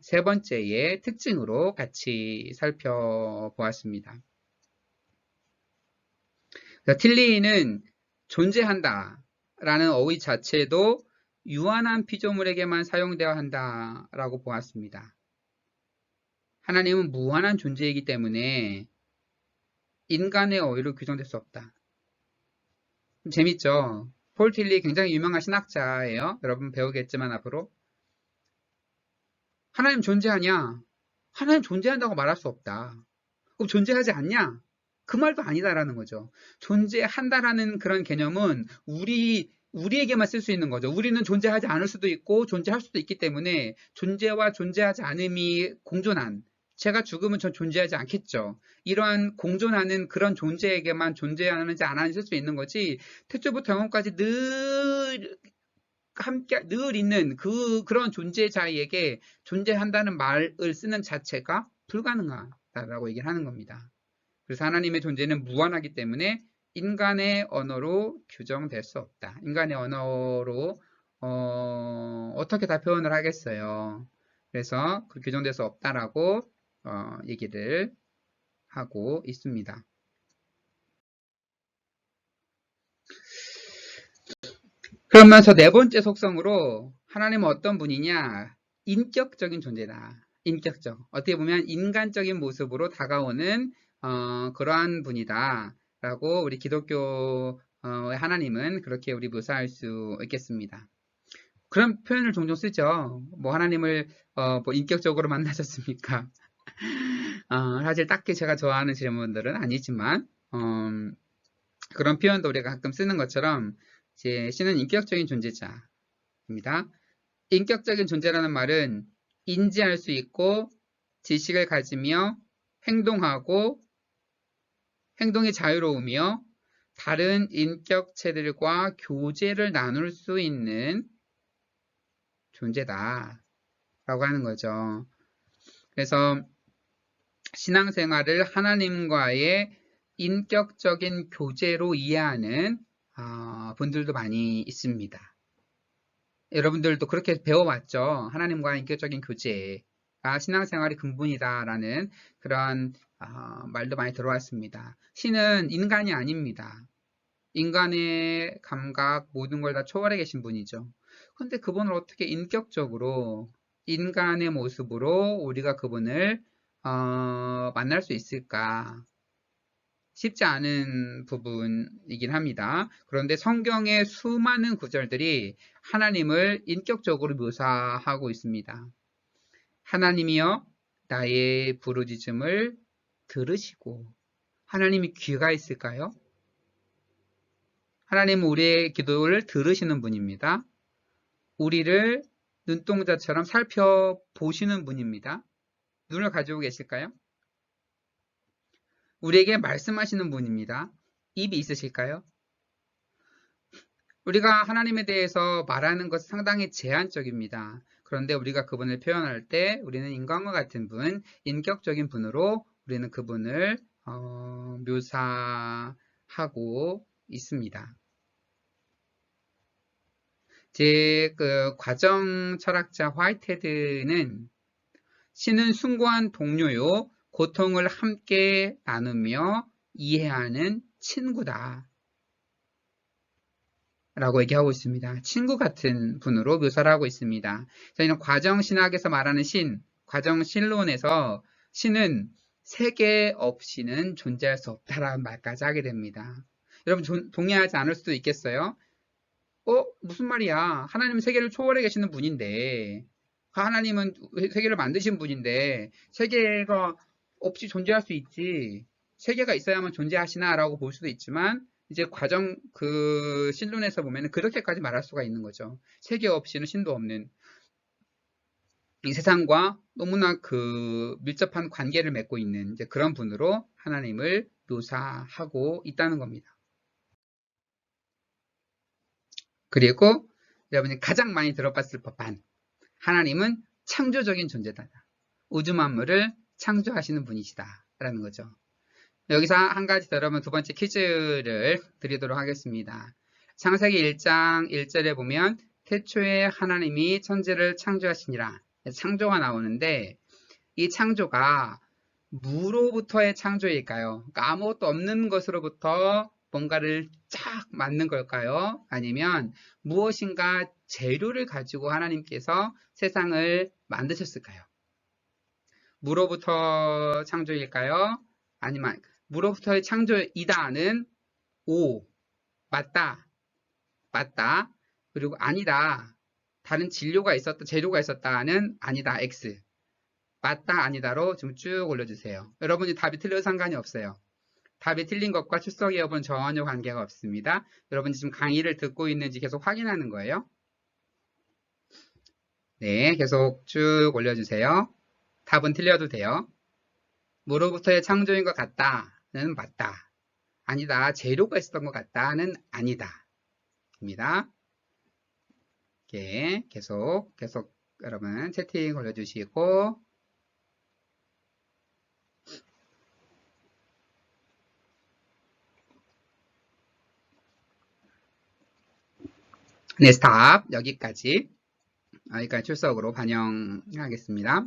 세 번째의 특징으로 같이 살펴보았습니다. 틸리는 존재한다 라는 어휘 자체도 유한한 피조물에게만 사용되어야 한다라고 보았습니다. 하나님은 무한한 존재이기 때문에 인간의 어휘로 규정될 수 없다. 재밌죠? 폴 틸리 굉장히 유명한 신학자예요. 여러분 배우겠지만 앞으로 하나님 존재하냐? 하나님 존재한다고 말할 수 없다. 그럼 존재하지 않냐? 그 말도 아니다라는 거죠. 존재한다라는 그런 개념은 우리에게만 쓸 수 있는 거죠. 우리는 존재하지 않을 수도 있고 존재할 수도 있기 때문에 존재와 존재하지 않음이 공존한 제가 죽으면 전 존재하지 않겠죠. 이러한 공존하는 그런 존재에게만 존재하는지 안 하는지 쓸 수 있는 거지 태초부터 영원까지 늘 함께 늘 있는 그런 존재자에게 존재한다는 말을 쓰는 자체가 불가능하다라고 얘기를 하는 겁니다. 그래서 하나님의 존재는 무한하기 때문에 인간의 언어로 규정될 수 없다. 인간의 언어로 어떻게 다 표현을 하겠어요. 그래서 그 규정될 수 없다라고 얘기를 하고 있습니다. 그러면서 네 번째 속성으로 하나님은 어떤 분이냐? 인격적인 존재다. 인격적. 어떻게 보면 인간적인 모습으로 다가오는 그러한 분이다. 라고 우리 기독교 하나님은 그렇게 우리 묘사할 수 있겠습니다. 그런 표현을 종종 쓰죠. 뭐 하나님을 뭐 인격적으로 만나셨습니까? 사실 딱히 제가 좋아하는 질문들은 아니지만 그런 표현도 우리가 가끔 쓰는 것처럼 신은 인격적인 존재자입니다. 인격적인 존재라는 말은 인지할 수 있고 지식을 가지며 행동하고 행동이 자유로우며 다른 인격체들과 교제를 나눌 수 있는 존재다 라고 하는 거죠. 그래서 신앙생활을 하나님과의 인격적인 교제로 이해하는 분들도 많이 있습니다. 여러분들도 그렇게 배워왔죠. 하나님과의 인격적인 교제가 신앙생활의 근본이다라는 그런 말도 많이 들어왔습니다. 신은 인간이 아닙니다. 인간의 감각 모든 걸 다 초월해 계신 분이죠. 그런데 그분을 어떻게 인격적으로 인간의 모습으로 우리가 그분을 만날 수 있을까? 쉽지 않은 부분이긴 합니다. 그런데 성경의 수많은 구절들이 하나님을 인격적으로 묘사하고 있습니다. 하나님이여 나의 부르짖음을 들으시고. 하나님이 귀가 있을까요? 하나님은 우리의 기도를 들으시는 분입니다. 우리를 눈동자처럼 살펴보시는 분입니다. 눈을 가지고 계실까요? 우리에게 말씀하시는 분입니다. 입이 있으실까요? 우리가 하나님에 대해서 말하는 것은 상당히 제한적입니다. 그런데 우리가 그분을 표현할 때 우리는 인간과 같은 분, 인격적인 분으로 우리는 그분을 묘사하고 있습니다. 제 과정 철학자 화이트헤드는 신은 숭고한 동료요, 고통을 함께 나누며 이해하는 친구다 라고 얘기하고 있습니다. 친구 같은 분으로 묘사를 하고 있습니다. 저희는 과정신학에서 말하는 신, 과정신론에서 신은 세계 없이는 존재할 수 없다라는 말까지 하게 됩니다. 여러분 동의하지 않을 수도 있겠어요? 무슨 말이야? 하나님은 세계를 초월해 계시는 분인데, 하나님은 세계를 만드신 분인데 세계가 없이 존재할 수 있지, 세계가 있어야만 존재하시나 라고 볼 수도 있지만, 이제 신론에서 보면 그렇게까지 말할 수가 있는 거죠. 세계 없이는 신도 없는 이 세상과 너무나 밀접한 관계를 맺고 있는 이제 그런 분으로 하나님을 묘사하고 있다는 겁니다. 그리고 여러분이 가장 많이 들어봤을 법한 하나님은 창조적인 존재다. 우주 만물을 창조하시는 분이시다 라는 거죠. 여기서 한 가지 더 여러분 두 번째 퀴즈를 드리도록 하겠습니다. 창세기 1장 1절에 보면 태초에 하나님이 천지를 창조하시니라, 창조가 나오는데 이 창조가 무로부터의 창조일까요? 그러니까 아무것도 없는 것으로부터 뭔가를 쫙 만든 걸까요? 아니면 무엇인가 재료를 가지고 하나님께서 세상을 만드셨을까요? 무로부터 창조일까요? 아니면 무로부터의 창조이다는 O, 맞다, 맞다. 그리고 아니다, 다른 재료가 있었다는 아니다, X. 맞다, 아니다로 좀 쭉 올려주세요. 여러분이 답이 틀려도 상관이 없어요. 답이 틀린 것과 출석의 여부는 전혀 관계가 없습니다. 여러분이 지금 강의를 듣고 있는지 계속 확인하는 거예요. 네, 계속 쭉 올려주세요. 답은 틀려도 돼요. 무로부터의 창조인 것 같다는 맞다. 아니다, 재료가 있었던 것 같다는 아니다. 입니다. 예, 계속 여러분 채팅 올려주시고, 네, 스탑. 여기까지 출석으로 반영하겠습니다.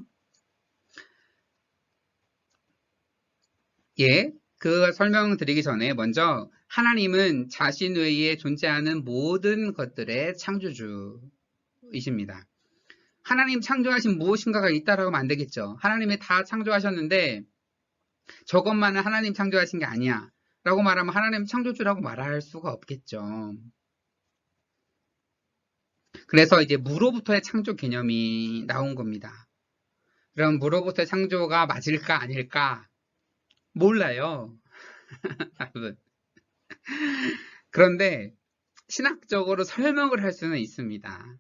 예, 그 설명드리기 전에 먼저 하나님은 자신 외에 존재하는 모든 것들의 창조주이십니다. 하나님 창조하신 무엇인가가 있다라고 하면 안 되겠죠. 하나님이 다 창조하셨는데 저것만은 하나님 창조하신 게 아니야 라고 말하면 하나님 창조주라고 말할 수가 없겠죠. 그래서 이제 무로부터의 창조 개념이 나온 겁니다. 그럼 무로부터의 창조가 맞을까 아닐까? 몰라요. 그런데 신학적으로 설명을 할 수는 있습니다.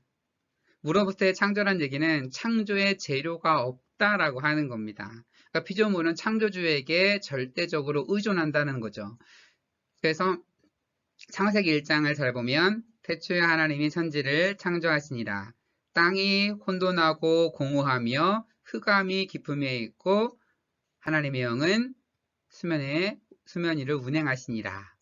무로부터의 창조란 얘기는 창조의 재료가 없다라고 하는 겁니다. 그러니까 피조물은 창조주에게 절대적으로 의존한다는 거죠. 그래서 창세기 1장을 잘 보면 태초에 하나님이 천지를 창조하시니라. 땅이 혼돈하고 공허하며 흑암이 깊음에 있고 하나님의 영은 수면 위를 운행하시니라.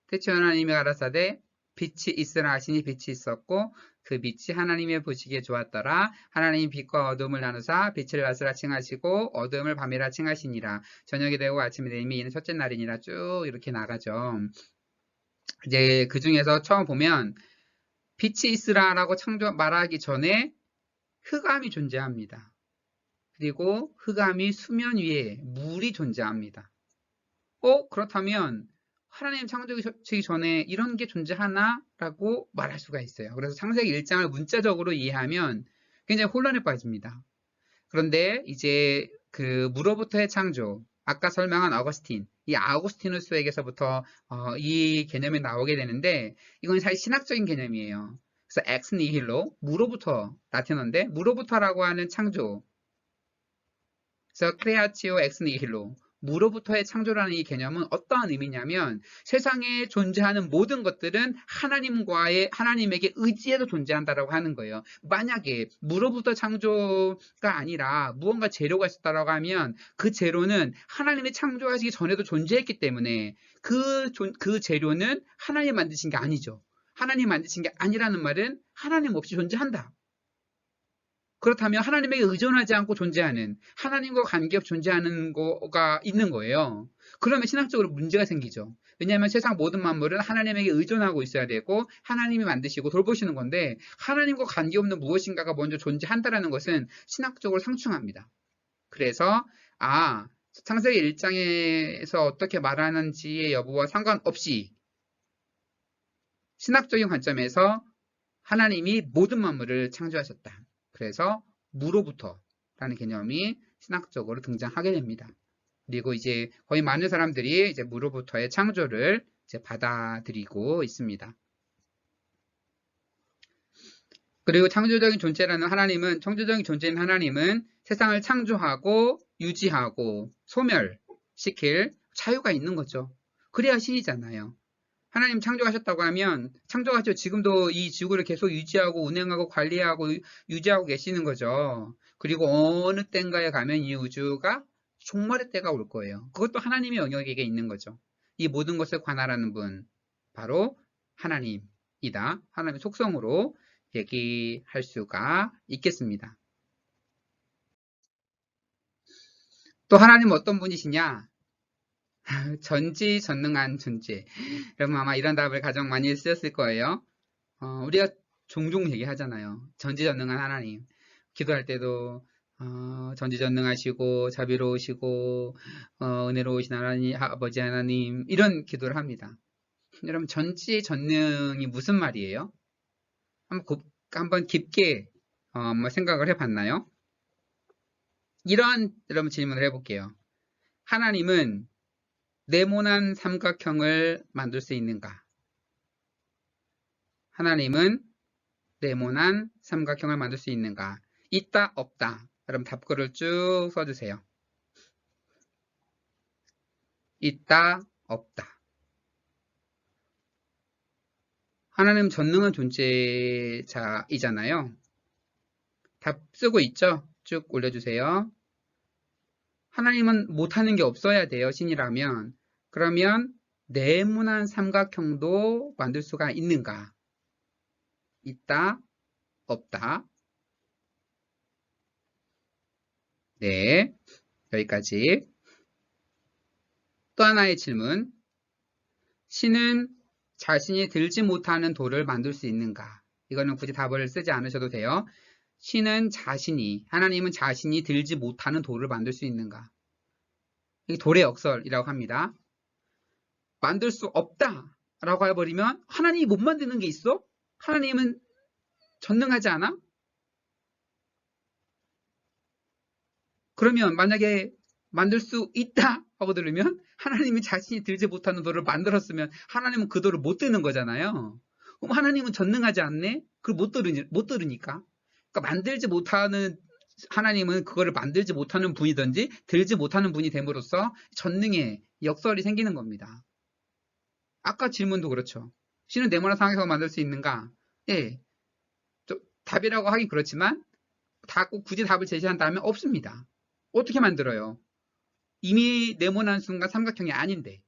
태초 하나님이 가라사대 빛이 있으라 하시니 빛이 있었고 그 빛이 하나님의 보시기에 좋았더라. 하나님이 빛과 어둠을 나누사 빛을 낮으라 칭하시고 어둠을 밤이라 칭하시니라. 저녁이 되고 아침이 되니 이는 첫째 날이니라. 쭉 이렇게 나가죠. 이제 그 중에서 처음 보면 빛이 있으라라고 말하기 전에 흑암이 존재합니다. 그리고 흑암이 수면 위에 물이 존재합니다. 그렇다면 하나님 창조하기 전에 이런 게 존재하나? 라고 말할 수가 있어요. 그래서 창세기 1장을 문자적으로 이해하면 굉장히 혼란에 빠집니다. 그런데 이제 그 무로부터의 창조, 아까 설명한 어거스틴, 이 아우구스티누스에게서부터 이 개념이 나오게 되는데 이건 사실 신학적인 개념이에요. 그래서 엑스 니힐로, 무로부터, 라틴어인데 무로부터라고 하는 창조, 그래서 크레아치오 엑스 니힐로, 무로부터의 창조라는 이 개념은 어떠한 의미냐면 세상에 존재하는 모든 것들은 하나님에게 의지해서 존재한다라고 하는 거예요. 만약에 무로부터 창조가 아니라 무언가 재료가 있었다라고 하면 그 재료는 하나님이 창조하시기 전에도 존재했기 때문에 그 재료는 하나님 만드신 게 아니죠. 하나님 만드신 게 아니라는 말은 하나님 없이 존재한다. 그렇다면 하나님에게 의존하지 않고 존재하는, 하나님과 관계없이 존재하는 거가 있는 거예요. 그러면 신학적으로 문제가 생기죠. 왜냐하면 세상 모든 만물은 하나님에게 의존하고 있어야 되고 하나님이 만드시고 돌보시는 건데 하나님과 관계없는 무엇인가가 먼저 존재한다는 것은 신학적으로 상충합니다. 그래서 창세기 1장에서 어떻게 말하는지의 여부와 상관없이 신학적인 관점에서 하나님이 모든 만물을 창조하셨다. 그래서 무로부터라는 개념이 신학적으로 등장하게 됩니다. 그리고 이제 거의 많은 사람들이 이제 무로부터의 창조를 이제 받아들이고 있습니다. 그리고 창조적인 존재인 하나님은 세상을 창조하고 유지하고 소멸시킬 자유가 있는 거죠. 그래야 신이잖아요. 하나님 창조하셨다고 하면 창조하죠. 지금도 이 지구를 계속 유지하고 운행하고 관리하고 유지하고 계시는 거죠. 그리고 어느 때인가에 가면 이 우주가 종말의 때가 올 거예요. 그것도 하나님의 영역에 있는 거죠. 이 모든 것을 관할하는 분 바로 하나님이다. 하나님의 속성으로 얘기할 수가 있겠습니다. 또 하나님은 어떤 분이시냐? 전지전능한 존재. 여러분 아마 이런 답을 가장 많이 쓰였을 거예요. 우리가 종종 얘기하잖아요. 전지전능한 하나님. 기도할 때도 전지전능하시고 자비로우시고 은혜로우신 하나님, 아버지 하나님 이런 기도를 합니다. 여러분 전지전능이 무슨 말이에요? 한번 깊게 한번 생각을 해봤나요? 이런 여러분 질문을 해볼게요. 하나님은 네모난 삼각형을 만들 수 있는가? 하나님은 네모난 삼각형을 만들 수 있는가? 있다, 없다. 여러분 답글을 쭉 써주세요. 있다, 없다. 하나님은 전능한 존재자이잖아요. 답 쓰고 있죠? 쭉 올려주세요. 하나님은 못하는 게 없어야 돼요. 신이라면. 그러면 네모난 삼각형도 만들 수가 있는가? 있다, 없다. 네, 여기까지. 또 하나의 질문. 신은 자신이 들지 못하는 돌을 만들 수 있는가? 이거는 굳이 답을 쓰지 않으셔도 돼요. 하나님은 자신이 들지 못하는 돌을 만들 수 있는가? 이게 돌의 역설이라고 합니다. 만들 수 없다 라고 해버리면 하나님이 못 만드는 게 있어? 하나님은 전능하지 않아? 그러면 만약에 만들 수 있다 하고 들으면 하나님이 자신이 들지 못하는 돌을 만들었으면 하나님은 그 돌을 못 드는 거잖아요. 그럼 하나님은 전능하지 않네? 그걸 못 들으니까. 그러니까 만들지 못하는 하나님은 그거를 만들지 못하는 분이든지 들지 못하는 분이 됨으로써 전능의 역설이 생기는 겁니다. 아까 질문도 그렇죠. 신은 네모난 상황에서 만들 수 있는가? 예. 답이라고 하긴 그렇지만 꼭 굳이 답을 제시한다면 없습니다. 어떻게 만들어요? 이미 네모난 순간 삼각형이 아닌데.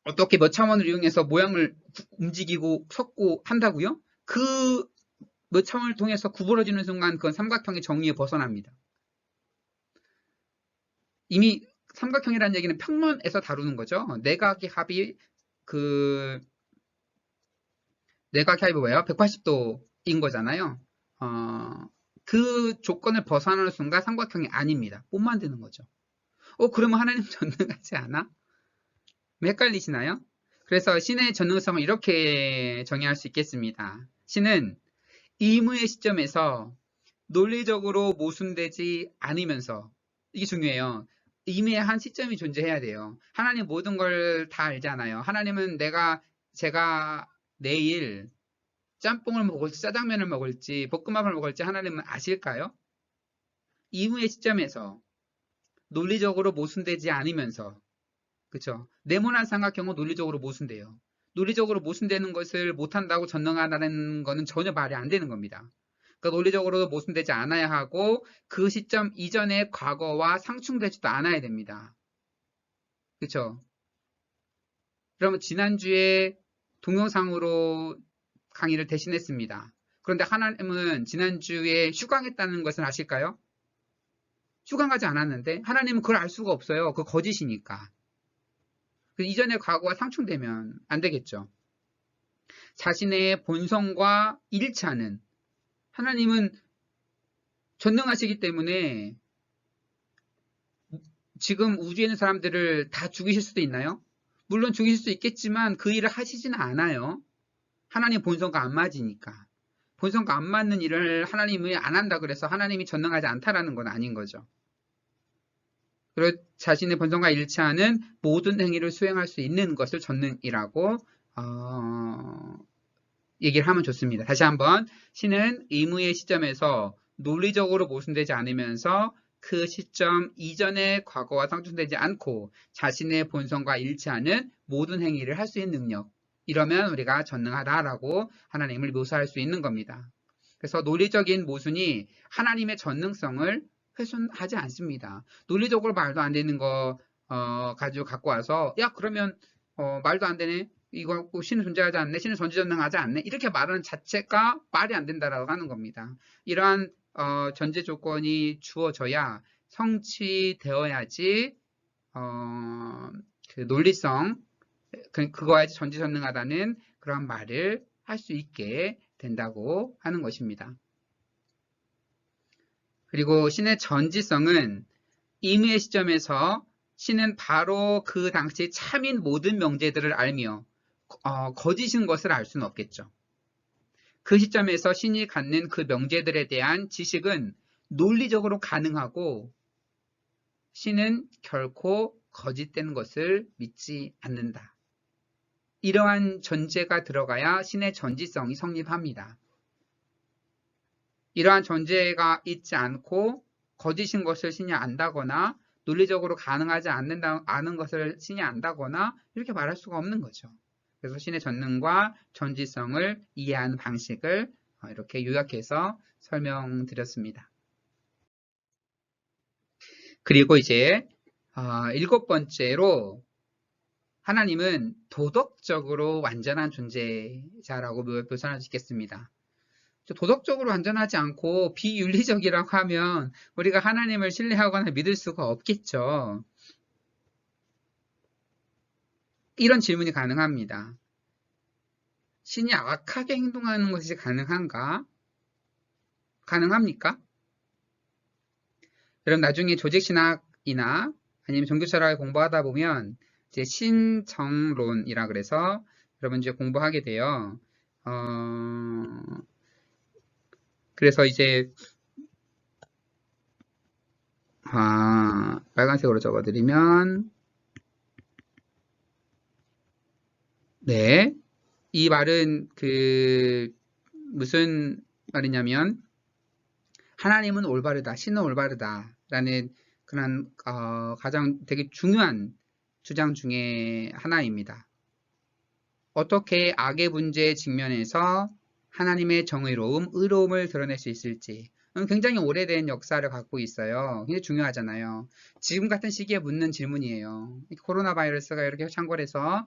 어떻게 몇 차원을 이용해서 모양을 움직이고 섞고 한다고요? 그 몇 차원을 통해서 구부러지는 순간 그건 삼각형의 정의에 벗어납니다. 이미 삼각형이라는 얘기는 평면에서 다루는 거죠. 내각의 합이 그 내각의 합이 뭐예요? 180도인 거잖아요. 그 조건을 벗어나는 순간 삼각형이 아닙니다. 못 만드는 거죠. 그러면 하나님 전능하지 않아? 헷갈리시나요? 그래서 신의 전능성을 이렇게 정의할 수 있겠습니다. 신은 의무의 시점에서 논리적으로 모순되지 않으면서, 이게 중요해요. 의미의 한 시점이 존재해야 돼요. 하나님 모든 걸 다 알잖아요. 하나님은 제가 내일 짬뽕을 먹을지 짜장면을 먹을지 볶음밥을 먹을지 하나님은 아실까요? 의무의 시점에서 논리적으로 모순되지 않으면서, 그쵸? 네모난 삼각형은 논리적으로 모순돼요. 논리적으로 모순되는 것을 못한다고 전능하다는 거는 전혀 말이 안 되는 겁니다. 그러니까 논리적으로 모순되지 않아야 하고 그 시점 이전의 과거와 상충되지도 않아야 됩니다. 그쵸? 그러면 지난주에 동영상으로 강의를 대신했습니다. 그런데 하나님은 지난주에 휴강했다는 것을 아실까요? 휴강하지 않았는데 하나님은 그걸 알 수가 없어요. 그 거짓이니까. 이전의 과거와 상충되면 안 되겠죠. 자신의 본성과 일치하는, 하나님은 전능하시기 때문에 지금 우주에 있는 사람들을 다 죽이실 수도 있나요? 물론 죽이실 수 있겠지만 그 일을 하시지는 않아요. 하나님 본성과 안 맞으니까. 본성과 안 맞는 일을 하나님이 안 한다 그래서 하나님이 전능하지 않다라는 건 아닌 거죠. 그리고 자신의 본성과 일치하는 모든 행위를 수행할 수 있는 것을 전능이라고 얘기를 하면 좋습니다. 다시 한번, 신은 의무의 시점에서 논리적으로 모순되지 않으면서 그 시점 이전의 과거와 상충되지 않고 자신의 본성과 일치하는 모든 행위를 할 수 있는 능력, 이러면 우리가 전능하다라고 하나님을 묘사할 수 있는 겁니다. 그래서 논리적인 모순이 하나님의 전능성을 훼손하지 않습니다. 논리적으로 말도 안 되는 거 가지고 갖고 와서 야 그러면 말도 안 되네, 이거 신은 존재하지 않네, 신은 전지전능하지 않네, 이렇게 말하는 자체가 말이 안 된다라고 하는 겁니다. 이러한 전제 조건이 주어져야 성취되어야지 그 논리성, 그거야지 전지전능하다는 그런 말을 할 수 있게 된다고 하는 것입니다. 그리고 신의 전지성은 임의의 시점에서 신은 바로 그 당시 참인 모든 명제들을 알며 거짓인 것을 알 수는 없겠죠. 그 시점에서 신이 갖는 그 명제들에 대한 지식은 논리적으로 가능하고 신은 결코 거짓된 것을 믿지 않는다. 이러한 전제가 들어가야 신의 전지성이 성립합니다. 이러한 전제가 있지 않고 거짓인 것을 신이 안다거나 논리적으로 가능하지 않은 것을 신이 안다거나 이렇게 말할 수가 없는 거죠. 그래서 신의 전능과 전지성을 이해하는 방식을 이렇게 요약해서 설명드렸습니다. 그리고 이제 7번째로 하나님은 도덕적으로 완전한 존재자라고 묘사할 수 있겠습니다. 도덕적으로 완전하지 않고 비윤리적이라고 하면 우리가 하나님을 신뢰하거나 믿을 수가 없겠죠. 이런 질문이 가능합니다. 신이 악하게 행동하는 것이 가능한가? 가능합니까? 여러분 나중에 조직신학이나 아니면 종교철학을 공부하다 보면 이제 신정론이라 그래서 여러분 이제 공부하게 돼요. 그래서 이제 빨간색으로 적어드리면 네, 이 말은 무슨 말이냐면 하나님은 올바르다, 신은 올바르다 라는 그런 가장 되게 중요한 주장 중에 하나입니다. 어떻게 악의 문제에 직면해서 하나님의 정의로움, 의로움을 드러낼 수 있을지, 굉장히 오래된 역사를 갖고 있어요. 굉장히 중요하잖아요. 지금 같은 시기에 묻는 질문이에요. 코로나 바이러스가 이렇게 창궐해서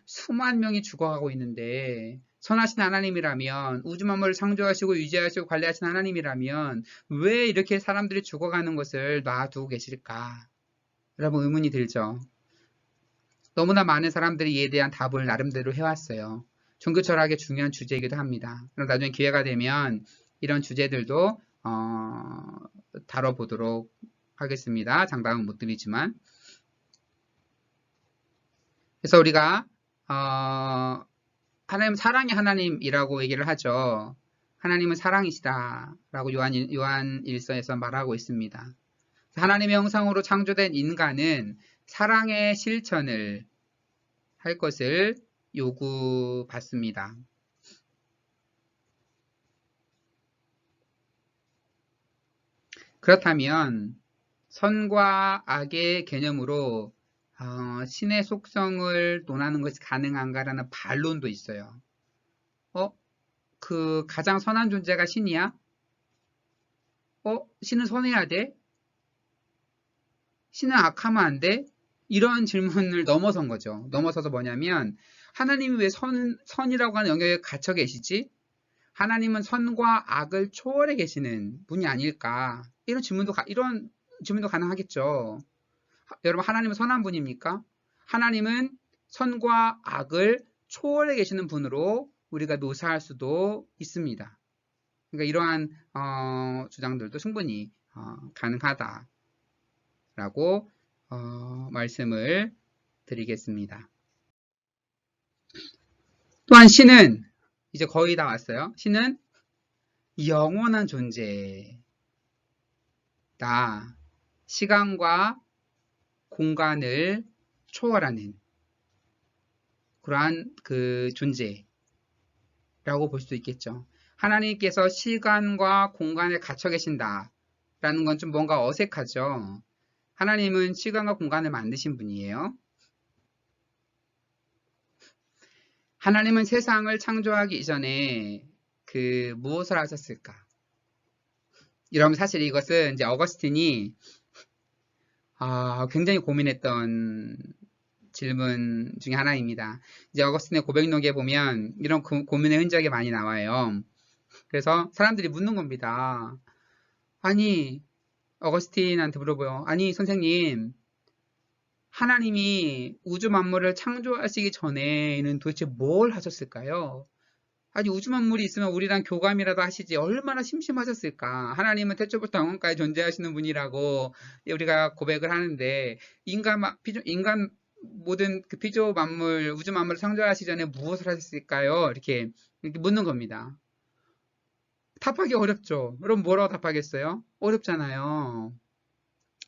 수만 명이 죽어가고 있는데 선하신 하나님이라면 우주 만물을 창조하시고 유지하시고 관리하신 하나님이라면 왜 이렇게 사람들이 죽어가는 것을 놔두고 계실까? 여러분 의문이 들죠. 너무나 많은 사람들이 이에 대한 답을 나름대로 해왔어요. 종교 철학의 중요한 주제이기도 합니다. 그럼 나중에 기회가 되면 이런 주제들도 다뤄보도록 하겠습니다. 장담은 못 드리지만. 그래서 우리가 하나님 사랑의 하나님이라고 얘기를 하죠. 하나님은 사랑이시다라고 요한 일서에서 말하고 있습니다. 하나님의 형상으로 창조된 인간은 사랑의 실천을 할 것을 요구받습니다. 그렇다면 선과 악의 개념으로 신의 속성을 논하는 것이 가능한가라는 반론도 있어요. 그 가장 선한 존재가 신이야? 신은 선해야 돼? 신은 악하면 안 돼? 이런 질문을 넘어선 거죠. 넘어서서 뭐냐면 하나님이 왜 선이라고 하는 영역에 갇혀 계시지? 하나님은 선과 악을 초월해 계시는 분이 아닐까? 이런 질문도 가능하겠죠. 여러분 하나님은 선한 분입니까? 하나님은 선과 악을 초월해 계시는 분으로 우리가 묘사할 수도 있습니다. 그러니까 이러한 주장들도 충분히 가능하다라고 말씀을 드리겠습니다. 또한 신은 이제 거의 다 왔어요. 신은 영원한 존재다. 시간과 공간을 초월하는 그러한 그 존재라고 볼 수도 있겠죠. 하나님께서 시간과 공간에 갇혀 계신다라는 건 좀 뭔가 어색하죠. 하나님은 시간과 공간을 만드신 분이에요. 하나님은 세상을 창조하기 이전에 무엇을 하셨을까? 여러분 사실 이것은 이제 어거스틴이 굉장히 고민했던 질문 중에 하나입니다. 이제 어거스틴의 고백록에 보면 이런 고민의 흔적이 많이 나와요. 그래서 사람들이 묻는 겁니다. 아니 어거스틴한테 물어보요. 아니 선생님 하나님이 우주 만물을 창조하시기 전에는 도대체 뭘 하셨을까요? 아니 우주 만물이 있으면 우리랑 교감이라도 하시지 얼마나 심심하셨을까. 하나님은 태초부터 영원까지 존재하시는 분이라고 우리가 고백을 하는데 인간 모든 그 피조 만물 우주 만물을 창조하시기 전에 무엇을 하셨을까요? 이렇게 묻는 겁니다. 답하기 어렵죠. 그럼 뭐라고 답하겠어요? 어렵잖아요.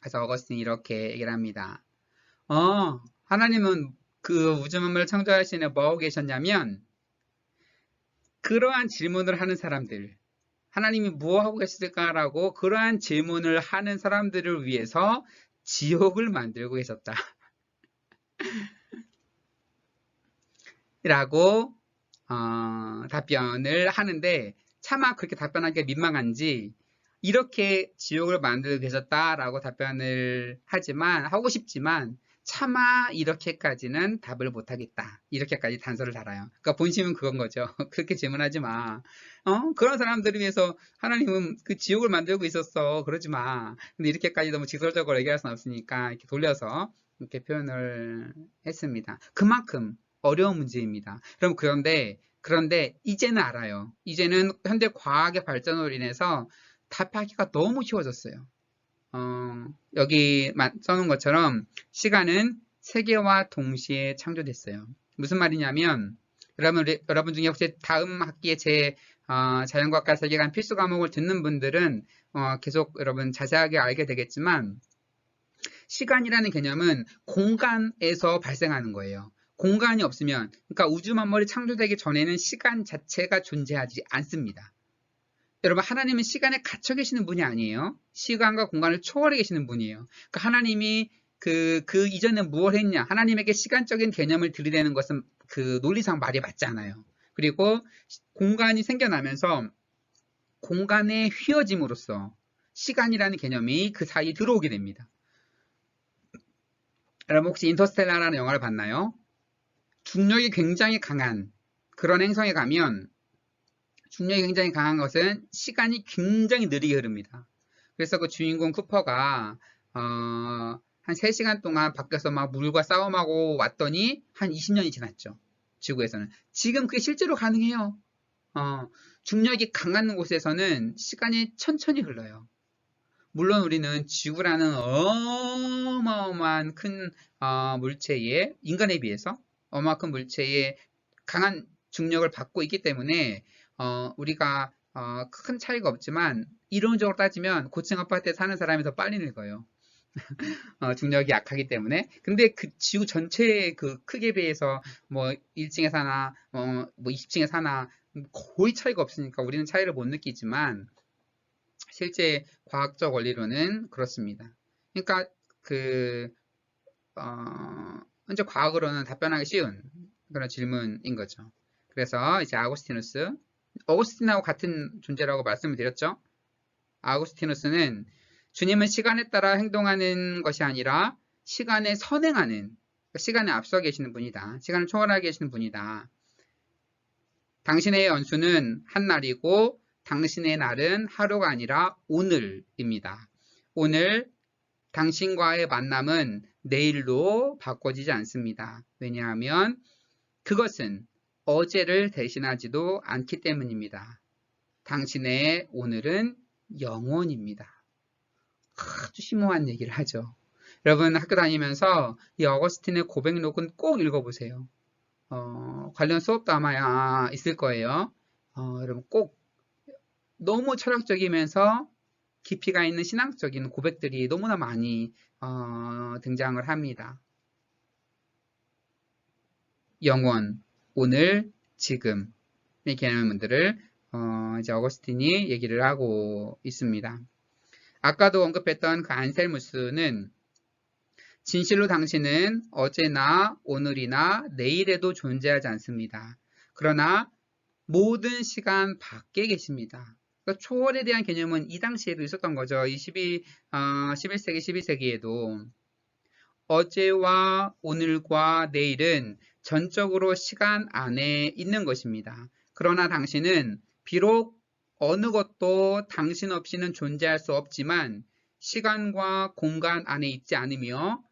그래서 어거스틴이 이렇게 얘기를 합니다. 하나님은 그 우주 만물을 창조하시는 뭐 하고 계셨냐면 그러한 질문을 하는 사람들 하나님이 뭐 하고 계실까라고 그러한 질문을 하는 사람들을 위해서 지옥을 만들고 계셨다. 라고 답변을 하는데 차마 그렇게 답변하기가 민망한지 이렇게 지옥을 만들고 계셨다라고 답변을 하고 싶지만 차마 이렇게까지는 답을 못하겠다. 이렇게까지 단서를 달아요. 그러니까 본심은 그건 거죠. 그렇게 질문하지 마. 그런 사람들을 위해서 하나님은 그 지옥을 만들고 있었어. 그러지 마. 근데 이렇게까지 너무 직설적으로 얘기할 수는 없으니까 이렇게 돌려서 이렇게 표현을 했습니다. 그만큼 어려운 문제입니다. 그런데 이제는 알아요. 이제는 현대 과학의 발전으로 인해서 답하기가 너무 쉬워졌어요. 여기 써놓은 것처럼 시간은 세계와 동시에 창조됐어요. 무슨 말이냐면 여러분 중에 혹시 다음 학기에 제 자연과학과 세계관 필수 과목을 듣는 분들은 계속 여러분 자세하게 알게 되겠지만 시간이라는 개념은 공간에서 발생하는 거예요. 공간이 없으면 그러니까 우주 만물이 창조되기 전에는 시간 자체가 존재하지 않습니다. 여러분 하나님은 시간에 갇혀 계시는 분이 아니에요. 시간과 공간을 초월해 계시는 분이에요. 그러니까 하나님이 그 이전에 무엇을 했냐. 하나님에게 시간적인 개념을 들이대는 것은 그 논리상 말이 맞지 않아요. 그리고 공간이 생겨나면서 공간에 휘어짐으로써 시간이라는 개념이 그 사이에 들어오게 됩니다. 여러분 혹시 인터스텔라라는 영화를 봤나요? 중력이 굉장히 강한 그런 행성에 가면 중력이 굉장히 강한 것은 시간이 굉장히 느리게 흐릅니다. 그래서 그 주인공 쿠퍼가 한 3시간 동안 밖에서 막 물과 싸움하고 왔더니 한 20년이 지났죠. 지구에서는. 지금 그게 실제로 가능해요. 중력이 강한 곳에서는 시간이 천천히 흘러요. 물론 우리는 지구라는 어마어마한 큰 물체에 인간에 비해서 어마어마한 큰 물체에 강한 중력을 받고 있기 때문에 우리가 큰 차이가 없지만 이론적으로 따지면 고층 아파트에 사는 사람이 더 빨리 늙어요. 중력이 약하기 때문에. 근데 그 지구 전체의 그 크기에 비해서 뭐 1층에 사나 뭐 20층에 사나 거의 차이가 없으니까 우리는 차이를 못 느끼지만 실제 과학적 원리로는 그렇습니다. 그러니까 현재 과학으로는 답변하기 쉬운 그런 질문인 거죠. 그래서 이제 어거스틴하고 같은 존재라고 말씀을 드렸죠. 아우구스티누스는 주님은 시간에 따라 행동하는 것이 아니라 시간에 선행하는, 시간에 앞서 계시는 분이다. 시간을 초월하게 계시는 분이다. 당신의 연수는 한 날이고 당신의 날은 하루가 아니라 오늘입니다. 오늘 당신과의 만남은 내일로 바꿔지지 않습니다. 왜냐하면 그것은 어제를 대신하지도 않기 때문입니다. 당신의 오늘은 영원입니다. 아주 심오한 얘기를 하죠. 여러분 학교 다니면서 이 어거스틴의 고백록은 꼭 읽어보세요. 관련 수업도 아마 있을 거예요. 여러분 꼭 너무 철학적이면서 깊이가 있는 신앙적인 고백들이 너무나 많이 등장을 합니다. 영원, 오늘, 지금 이 개념들을 이제 어거스틴이 얘기를 하고 있습니다. 아까도 언급했던 그 안셀무스는 진실로 당신은 어제나 오늘이나 내일에도 존재하지 않습니다. 그러나 모든 시간 밖에 계십니다. 그러니까 초월에 대한 개념은 이 당시에도 있었던 거죠. 11세기, 12세기에도 어제와 오늘과 내일은 전적으로 시간 안에 있는 것입니다. 그러나 당신은 비록 어느 것도 당신 없이는 존재할 수 없지만 시간과 공간 안에 있지 않으며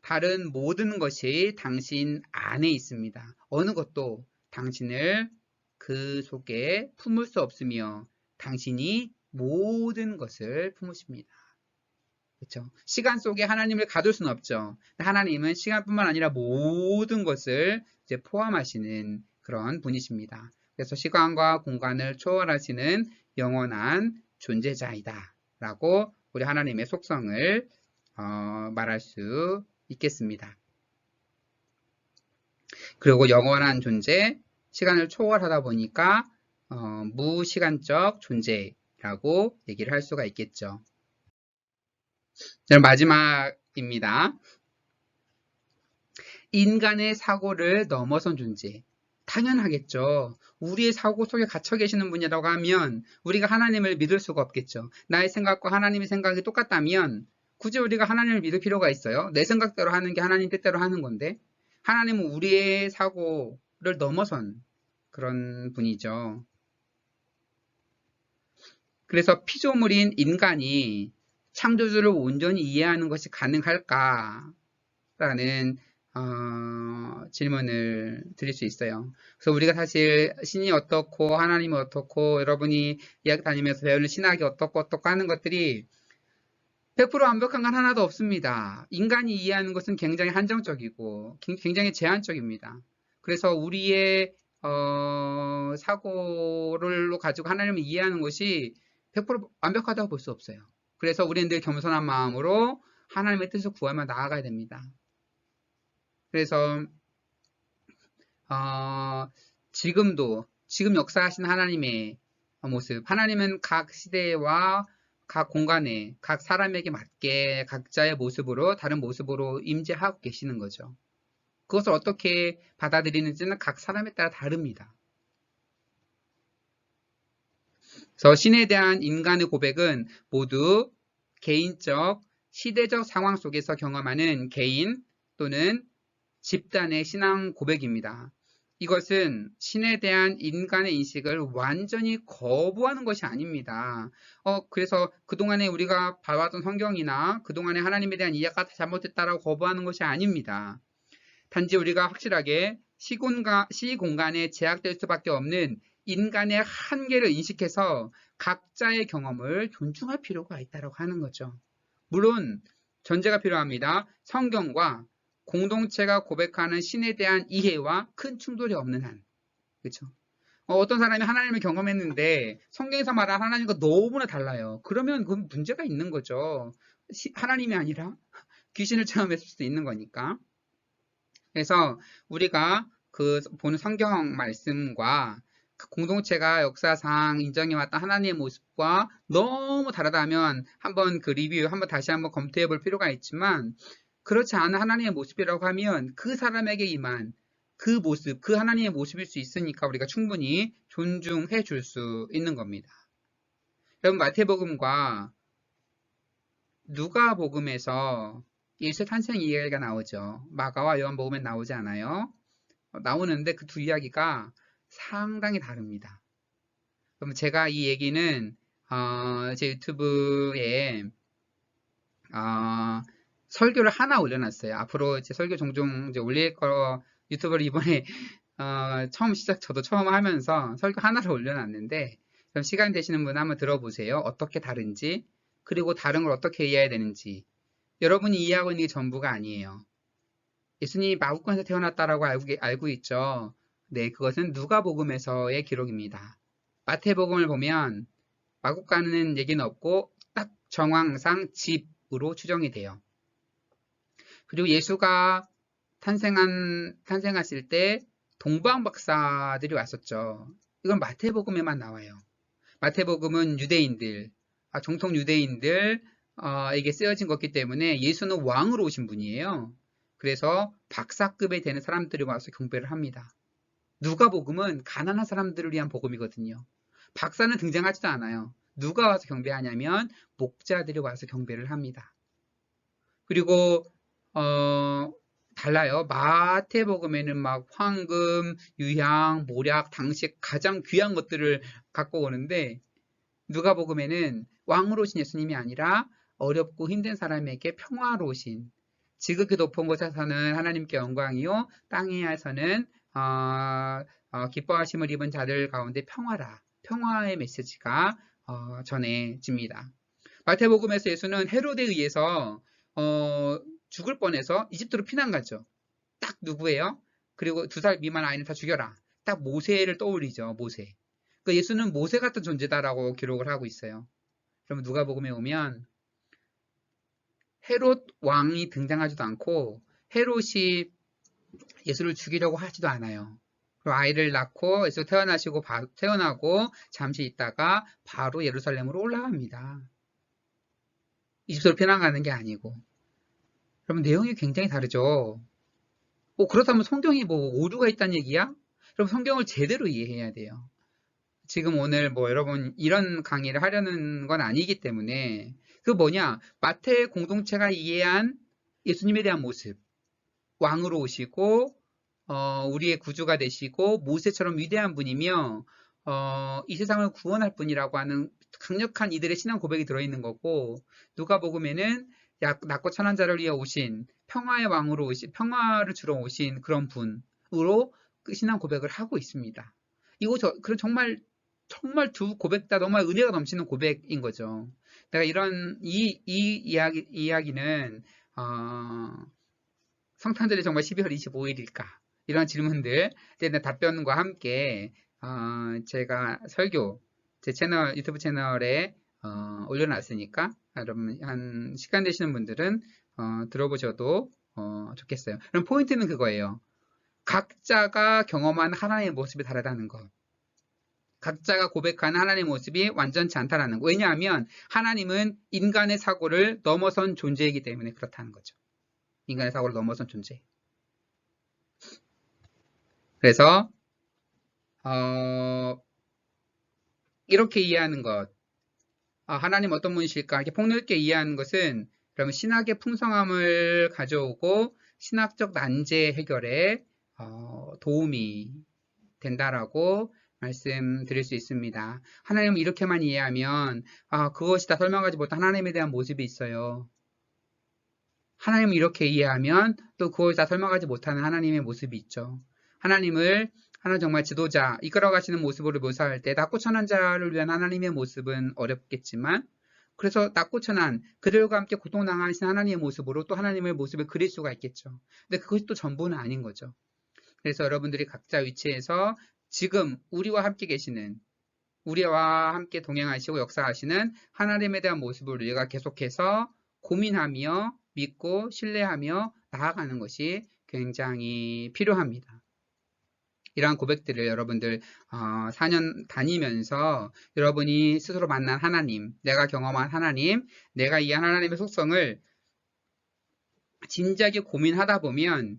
다른 모든 것이 당신 안에 있습니다. 어느 것도 당신을 그 속에 품을 수 없으며 당신이 모든 것을 품으십니다. 그렇죠? 시간 속에 하나님을 가둘 수는 없죠. 하나님은 시간뿐만 아니라 모든 것을 이제 포함하시는 그런 분이십니다. 그래서 시간과 공간을 초월하시는 영원한 존재자이다 라고 우리 하나님의 속성을 말할 수 있겠습니다. 그리고 영원한 존재, 시간을 초월하다 보니까 무시간적 존재라고 얘기를 할 수가 있겠죠. 마지막입니다. 인간의 사고를 넘어선 존재. 당연하겠죠. 우리의 사고 속에 갇혀 계시는 분이라고 하면 우리가 하나님을 믿을 수가 없겠죠. 나의 생각과 하나님의 생각이 똑같다면 굳이 우리가 하나님을 믿을 필요가 있어요? 내 생각대로 하는 게 하나님 뜻대로 하는 건데 하나님은 우리의 사고를 넘어선 그런 분이죠. 그래서 피조물인 인간이 창조주를 온전히 이해하는 것이 가능할까? 라는 질문을 드릴 수 있어요. 그래서 우리가 사실 신이 어떻고 하나님이 어떻고 여러분이 대학 다니면서 배우는 신학이 어떻고 하는 것들이 100% 완벽한 건 하나도 없습니다. 인간이 이해하는 것은 굉장히 한정적이고 굉장히 제한적입니다. 그래서 우리의 사고를 가지고 하나님을 이해하는 것이 100% 완벽하다고 볼 수 없어요. 그래서 우리는 늘 겸손한 마음으로 하나님의 뜻을 구하며 나아가야 됩니다. 그래서 지금 역사하신 하나님의 모습, 하나님은 각 시대와 각 공간에 각 사람에게 맞게 각자의 모습으로 다른 모습으로 임재하고 계시는 거죠. 그것을 어떻게 받아들이는지는 각 사람에 따라 다릅니다. 그래서 신에 대한 인간의 고백은 모두 개인적, 시대적 상황 속에서 경험하는 개인 또는 집단의 신앙 고백입니다. 이것은 신에 대한 인간의 인식을 완전히 거부하는 것이 아닙니다. 그래서 그동안에 우리가 봐왔던 성경이나 그동안에 하나님에 대한 이해가 다 잘못됐다라고 거부하는 것이 아닙니다. 단지 우리가 확실하게 시공간에 제약될 수밖에 없는 인간의 한계를 인식해서 각자의 경험을 존중할 필요가 있다고 하는 거죠. 물론 전제가 필요합니다. 성경과 공동체가 고백하는 신에 대한 이해와 큰 충돌이 없는 한. 그렇죠? 어떤 사람이 하나님을 경험했는데 성경에서 말한 하나님과 너무나 달라요. 그러면 그건 문제가 있는 거죠. 하나님이 아니라 귀신을 체험했을 수도 있는 거니까. 그래서 우리가 그 보는 성경 말씀과 그 공동체가 역사상 인정해왔던 하나님의 모습과 너무 다르다면 한번 그 한번 다시 한번 검토해 볼 필요가 있지만, 그렇지 않은 하나님의 모습이라고 하면 그 사람에게 임한 그 모습, 그 하나님의 모습일 수 있으니까 우리가 충분히 존중해 줄 수 있는 겁니다. 여러분, 마태복음과 누가복음에서 예수의 탄생 이야기가 나오죠. 마가와 요한복음엔 나오지 않아요. 나오는데 그 두 이야기가 상당히 다릅니다. 그럼 제가 이 얘기는 제 유튜브에 설교를 하나 올려놨어요. 앞으로 제 설교 종종 이제 올릴 거 유튜브를 이번에 저도 처음 하면서 설교 하나를 올려놨는데, 그럼 시간 되시는 분 한번 들어보세요. 어떻게 다른지, 그리고 다른 걸 어떻게 이해해야 되는지. 여러분이 이해하고 있는 게 전부가 아니에요. 예수님이 마구간에서 태어났다라고 알고 있죠. 네, 그것은 누가복음에서의 기록입니다. 마태복음을 보면 마구간은 얘기는 없고 딱 정황상 집으로 추정이 돼요. 그리고 예수가 탄생했을 때 동방 박사들이 왔었죠. 이건 마태복음에만 나와요. 마태복음은 유대인들, 정통 유대인들 에게 쓰여진 것이기 때문에 예수는 왕으로 오신 분이에요. 그래서 박사급에 되는 사람들이 와서 경배를 합니다. 누가복음은 가난한 사람들을 위한 복음이거든요. 박사는 등장하지도 않아요. 누가 와서 경배하냐면 목자들이 와서 경배를 합니다. 그리고 달라요. 마태복음에는 막 황금, 유향, 모략, 당식 가장 귀한 것들을 갖고 오는데, 누가복음에는 왕으로 오신 예수님이 아니라 어렵고 힘든 사람에게 평화로우신, 지극히 높은 곳에서는 하나님께 영광이요 땅에서는 기뻐하심을 입은 자들 가운데 평화의 메시지가 전해집니다. 마태복음에서 예수는 헤로데에 의해서 죽을 뻔해서 이집트로 피난 가죠. 딱 누구예요? 그리고 2살 미만 아이는 다 죽여라. 딱 모세를 떠올리죠. 모세. 그러니까 예수는 모세 같은 존재다라고 기록을 하고 있어요. 그러면 누가복음에 오면 헤롯 왕이 등장하지도 않고 헤롯이 예수를 죽이려고 하지도 않아요. 그리고 아이를 낳고 예수 태어나고 잠시 있다가 바로 예루살렘으로 올라갑니다. 이집트로 피난 가는 게 아니고. 그러면 내용이 굉장히 다르죠. 그렇다면 성경이 오류가 있다는 얘기야? 그럼 성경을 제대로 이해해야 돼요. 지금 오늘 여러분 이런 강의를 하려는 건 아니기 때문에, 그 마태 공동체가 이해한 예수님에 대한 모습, 왕으로 오시고 우리의 구주가 되시고 모세처럼 위대한 분이며 이 세상을 구원할 분이라고 하는 강력한 이들의 신앙 고백이 들어있는 거고, 누가복음에는 낮고 천한 자를 위해 오신 평화의 왕으로 오신, 평화를 주러 오신 그런 분으로 그 신앙 고백을 하고 있습니다. 그럼 정말 두 고백 다 정말 은혜가 넘치는 고백인 거죠. 내가 이 이야기는 성탄절이 정말 12월 25일일까? 이런 질문들, 답변과 함께 제가 설교 제 유튜브 채널에 올려놨으니까 여러분 한 시간 되시는 분들은 들어보셔도 좋겠어요. 그럼 포인트는 그거예요. 각자가 경험한 하나님의 모습이 다르다는 것. 각자가 고백하는 하나님의 모습이 완전치 않다라는 거. 왜냐하면 하나님은 인간의 사고를 넘어선 존재이기 때문에 그렇다는 거죠. 인간의 사고를 넘어선 존재. 그래서 이렇게 이해하는 것, 하나님 어떤 분이실까 이렇게 폭넓게 이해하는 것은 그러면 신학의 풍성함을 가져오고 신학적 난제 해결에 도움이 된다라고 말씀드릴 수 있습니다. 하나님을 이렇게만 이해하면 그것이 다 설명하지 못한 하나님에 대한 모습이 있어요. 하나님을 이렇게 이해하면 또 그것이 다 설명하지 못하는 하나님의 모습이 있죠. 하나님을 하나님 정말 지도자, 이끌어 가시는 모습으로 묘사할 때 낮고 천한 자를 위한 하나님의 모습은 어렵겠지만 그래서 낮고 천한 그들과 함께 고통당하신 하나님의 모습으로 또 하나님의 모습을 그릴 수가 있겠죠. 근데 그것이 또 전부는 아닌 거죠. 그래서 여러분들이 각자 위치에서 지금 우리와 함께 계시는 우리와 함께 동행하시고 역사하시는 하나님에 대한 모습을 우리가 계속해서 고민하며 믿고 신뢰하며 나아가는 것이 굉장히 필요합니다. 이러한 고백들을 여러분들 4년 다니면서 여러분이 스스로 만난 하나님, 내가 경험한 하나님, 내가 이해한 하나님의 속성을 진지하게 고민하다 보면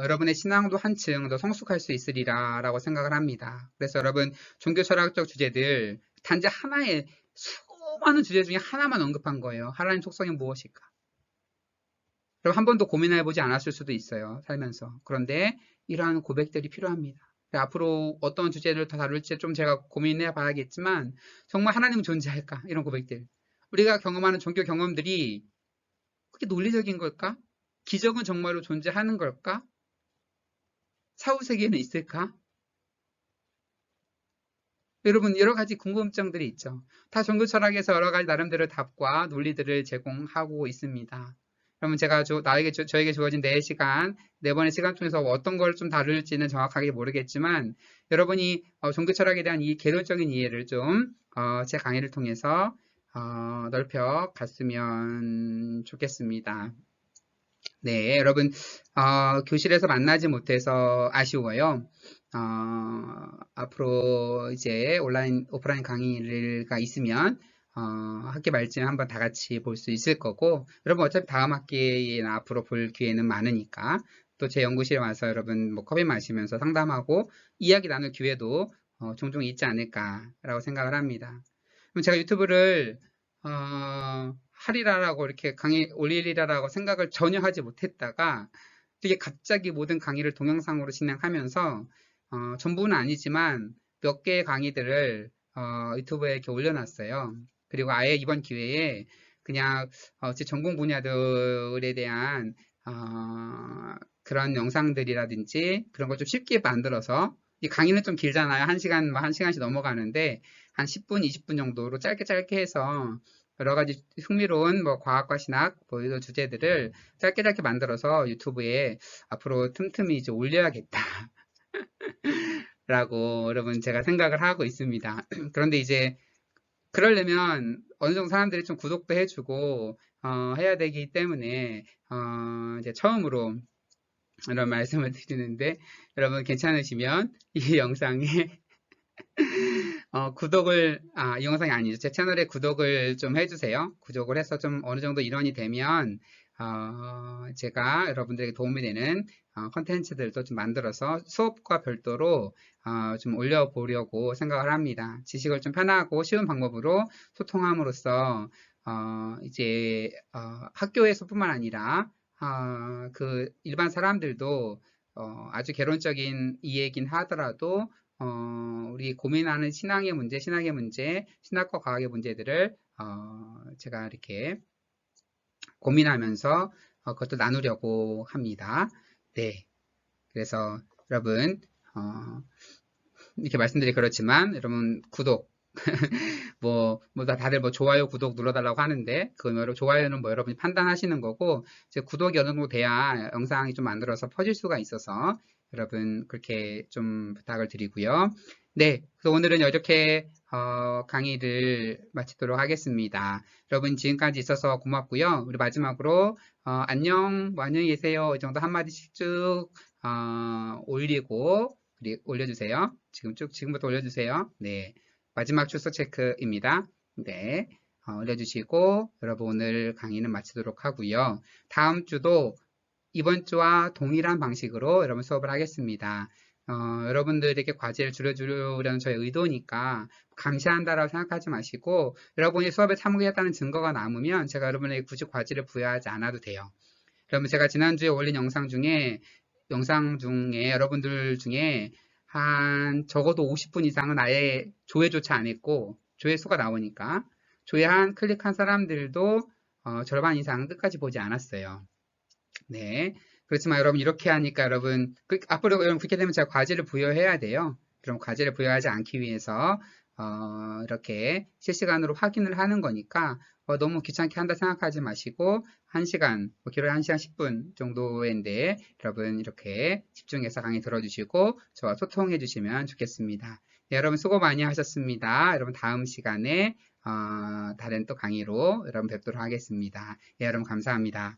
여러분의 신앙도 한층 더 성숙할 수 있으리라 라고 생각을 합니다. 그래서 여러분 종교 철학적 주제들 단지 하나의 수많은 주제 중에 하나만 언급한 거예요. 하나님 속성이 무엇일까? 여러분 한 번도 고민해보지 않았을 수도 있어요. 살면서. 그런데 이러한 고백들이 필요합니다. 앞으로 어떤 주제를 더 다룰지 좀 제가 고민해 봐야겠지만 정말 하나님은 존재할까? 이런 고백들. 우리가 경험하는 종교 경험들이 그게 논리적인 걸까? 기적은 정말로 존재하는 걸까? 사후세계는 있을까? 여러분 여러 가지 궁금증들이 있죠. 다 종교 철학에서 여러 가지 나름대로 답과 논리들을 제공하고 있습니다. 그러면 제가 저에게 주어진 4시간, 4번의 시간 중에서 어떤 걸 좀 다룰지는 정확하게 모르겠지만 여러분이 종교 철학에 대한 이 개론적인 이해를 좀 제 강의를 통해서 넓혀 갔으면 좋겠습니다. 네, 여러분 교실에서 만나지 못해서 아쉬워요. 앞으로 이제 오프라인 강의가 있으면 학기 말쯤에 한번 다 같이 볼 수 있을 거고, 여러분 어차피 다음 학기나 앞으로 볼 기회는 많으니까 또 제 연구실에 와서 여러분 뭐 커피 마시면서 상담하고 이야기 나눌 기회도 종종 있지 않을까라고 생각을 합니다. 그럼 제가 유튜브를 하리라라고 이렇게 강의 올리리라라고 생각을 전혀 하지 못했다가 되게 갑자기 모든 강의를 동영상으로 진행하면서 전부는 아니지만 몇 개의 강의들을 유튜브에 이렇게 올려놨어요. 그리고 아예 이번 기회에 그냥 제 전공 분야들에 대한 그런 영상들이라든지 그런 걸 좀 쉽게 만들어서 이 강의는 좀 길잖아요. 1시간, 1시간씩 넘어가는데 한 10분, 20분 정도로 짧게 해서 여러 가지 흥미로운 뭐 과학과 신학 뭐 이런 주제들을 짧게 만들어서 유튜브에 앞으로 틈틈이 이제 올려야겠다. 라고 여러분 제가 생각을 하고 있습니다. 그런데 이제 그러려면 어느 정도 사람들이 좀 구독도 해주고 해야 되기 때문에 이제 처음으로 이런 말씀을 드리는데 여러분 괜찮으시면 이 영상에 이 영상이 아니죠. 제 채널에 구독을 좀 해주세요. 구독을 해서 좀 어느 정도 일원이 되면 제가 여러분들에게 도움이 되는 컨텐츠들도 좀 만들어서 수업과 별도로 좀 올려보려고 생각을 합니다. 지식을 좀 편하고 쉬운 방법으로 소통함으로써 이제 학교에서뿐만 아니라 그 일반 사람들도 아주 개론적인 이해이긴 하더라도 우리 고민하는 신앙의 문제, 신학과 과학의 문제들을 제가 이렇게 고민하면서 그것도 나누려고 합니다. 네, 그래서 여러분 이렇게 말씀드리 그렇지만 여러분 구독 다들 좋아요, 구독 눌러달라고 하는데 그 좋아요는 여러분이 판단하시는 거고 이제 구독이 어느 정도 돼야 영상이 좀 만들어서 퍼질 수가 있어서 여러분 그렇게 좀 부탁을 드리고요. 네, 그래서 오늘은 이렇게 강의를 마치도록 하겠습니다. 여러분 지금까지 있어서 고맙고요. 우리 마지막으로 안녕, 안녕히 계세요. 이 정도 한마디씩 쭉 올려주세요. 지금부터 올려주세요. 네, 마지막 출석 체크입니다. 네, 올려주시고 여러분 오늘 강의는 마치도록 하고요. 다음 주도 이번 주와 동일한 방식으로 여러분 수업을 하겠습니다. 여러분들에게 과제를 줄여주려는 저의 의도니까 강시한다라고 생각하지 마시고 여러분이 수업에 참여했다는 증거가 남으면 제가 여러분에게 굳이 과제를 부여하지 않아도 돼요. 그러면 제가 지난주에 올린 영상 중에 여러분들 중에 한 적어도 50분 이상은 아예 조회조차 안 했고 조회수가 나오니까 클릭한 사람들도 절반 이상 끝까지 보지 않았어요. 네. 그렇지만 여러분 이렇게 하니까 여러분 앞으로 여러분 그렇게 되면 제가 과제를 부여해야 돼요. 그럼 과제를 부여하지 않기 위해서 이렇게 실시간으로 확인을 하는 거니까 너무 귀찮게 한다 생각하지 마시고 1시간, 길어야 1시간 10분 정도인데 여러분 이렇게 집중해서 강의 들어주시고 저와 소통해 주시면 좋겠습니다. 네, 여러분 수고 많이 하셨습니다. 여러분 다음 시간에 다른 또 강의로 여러분 뵙도록 하겠습니다. 네, 여러분 감사합니다.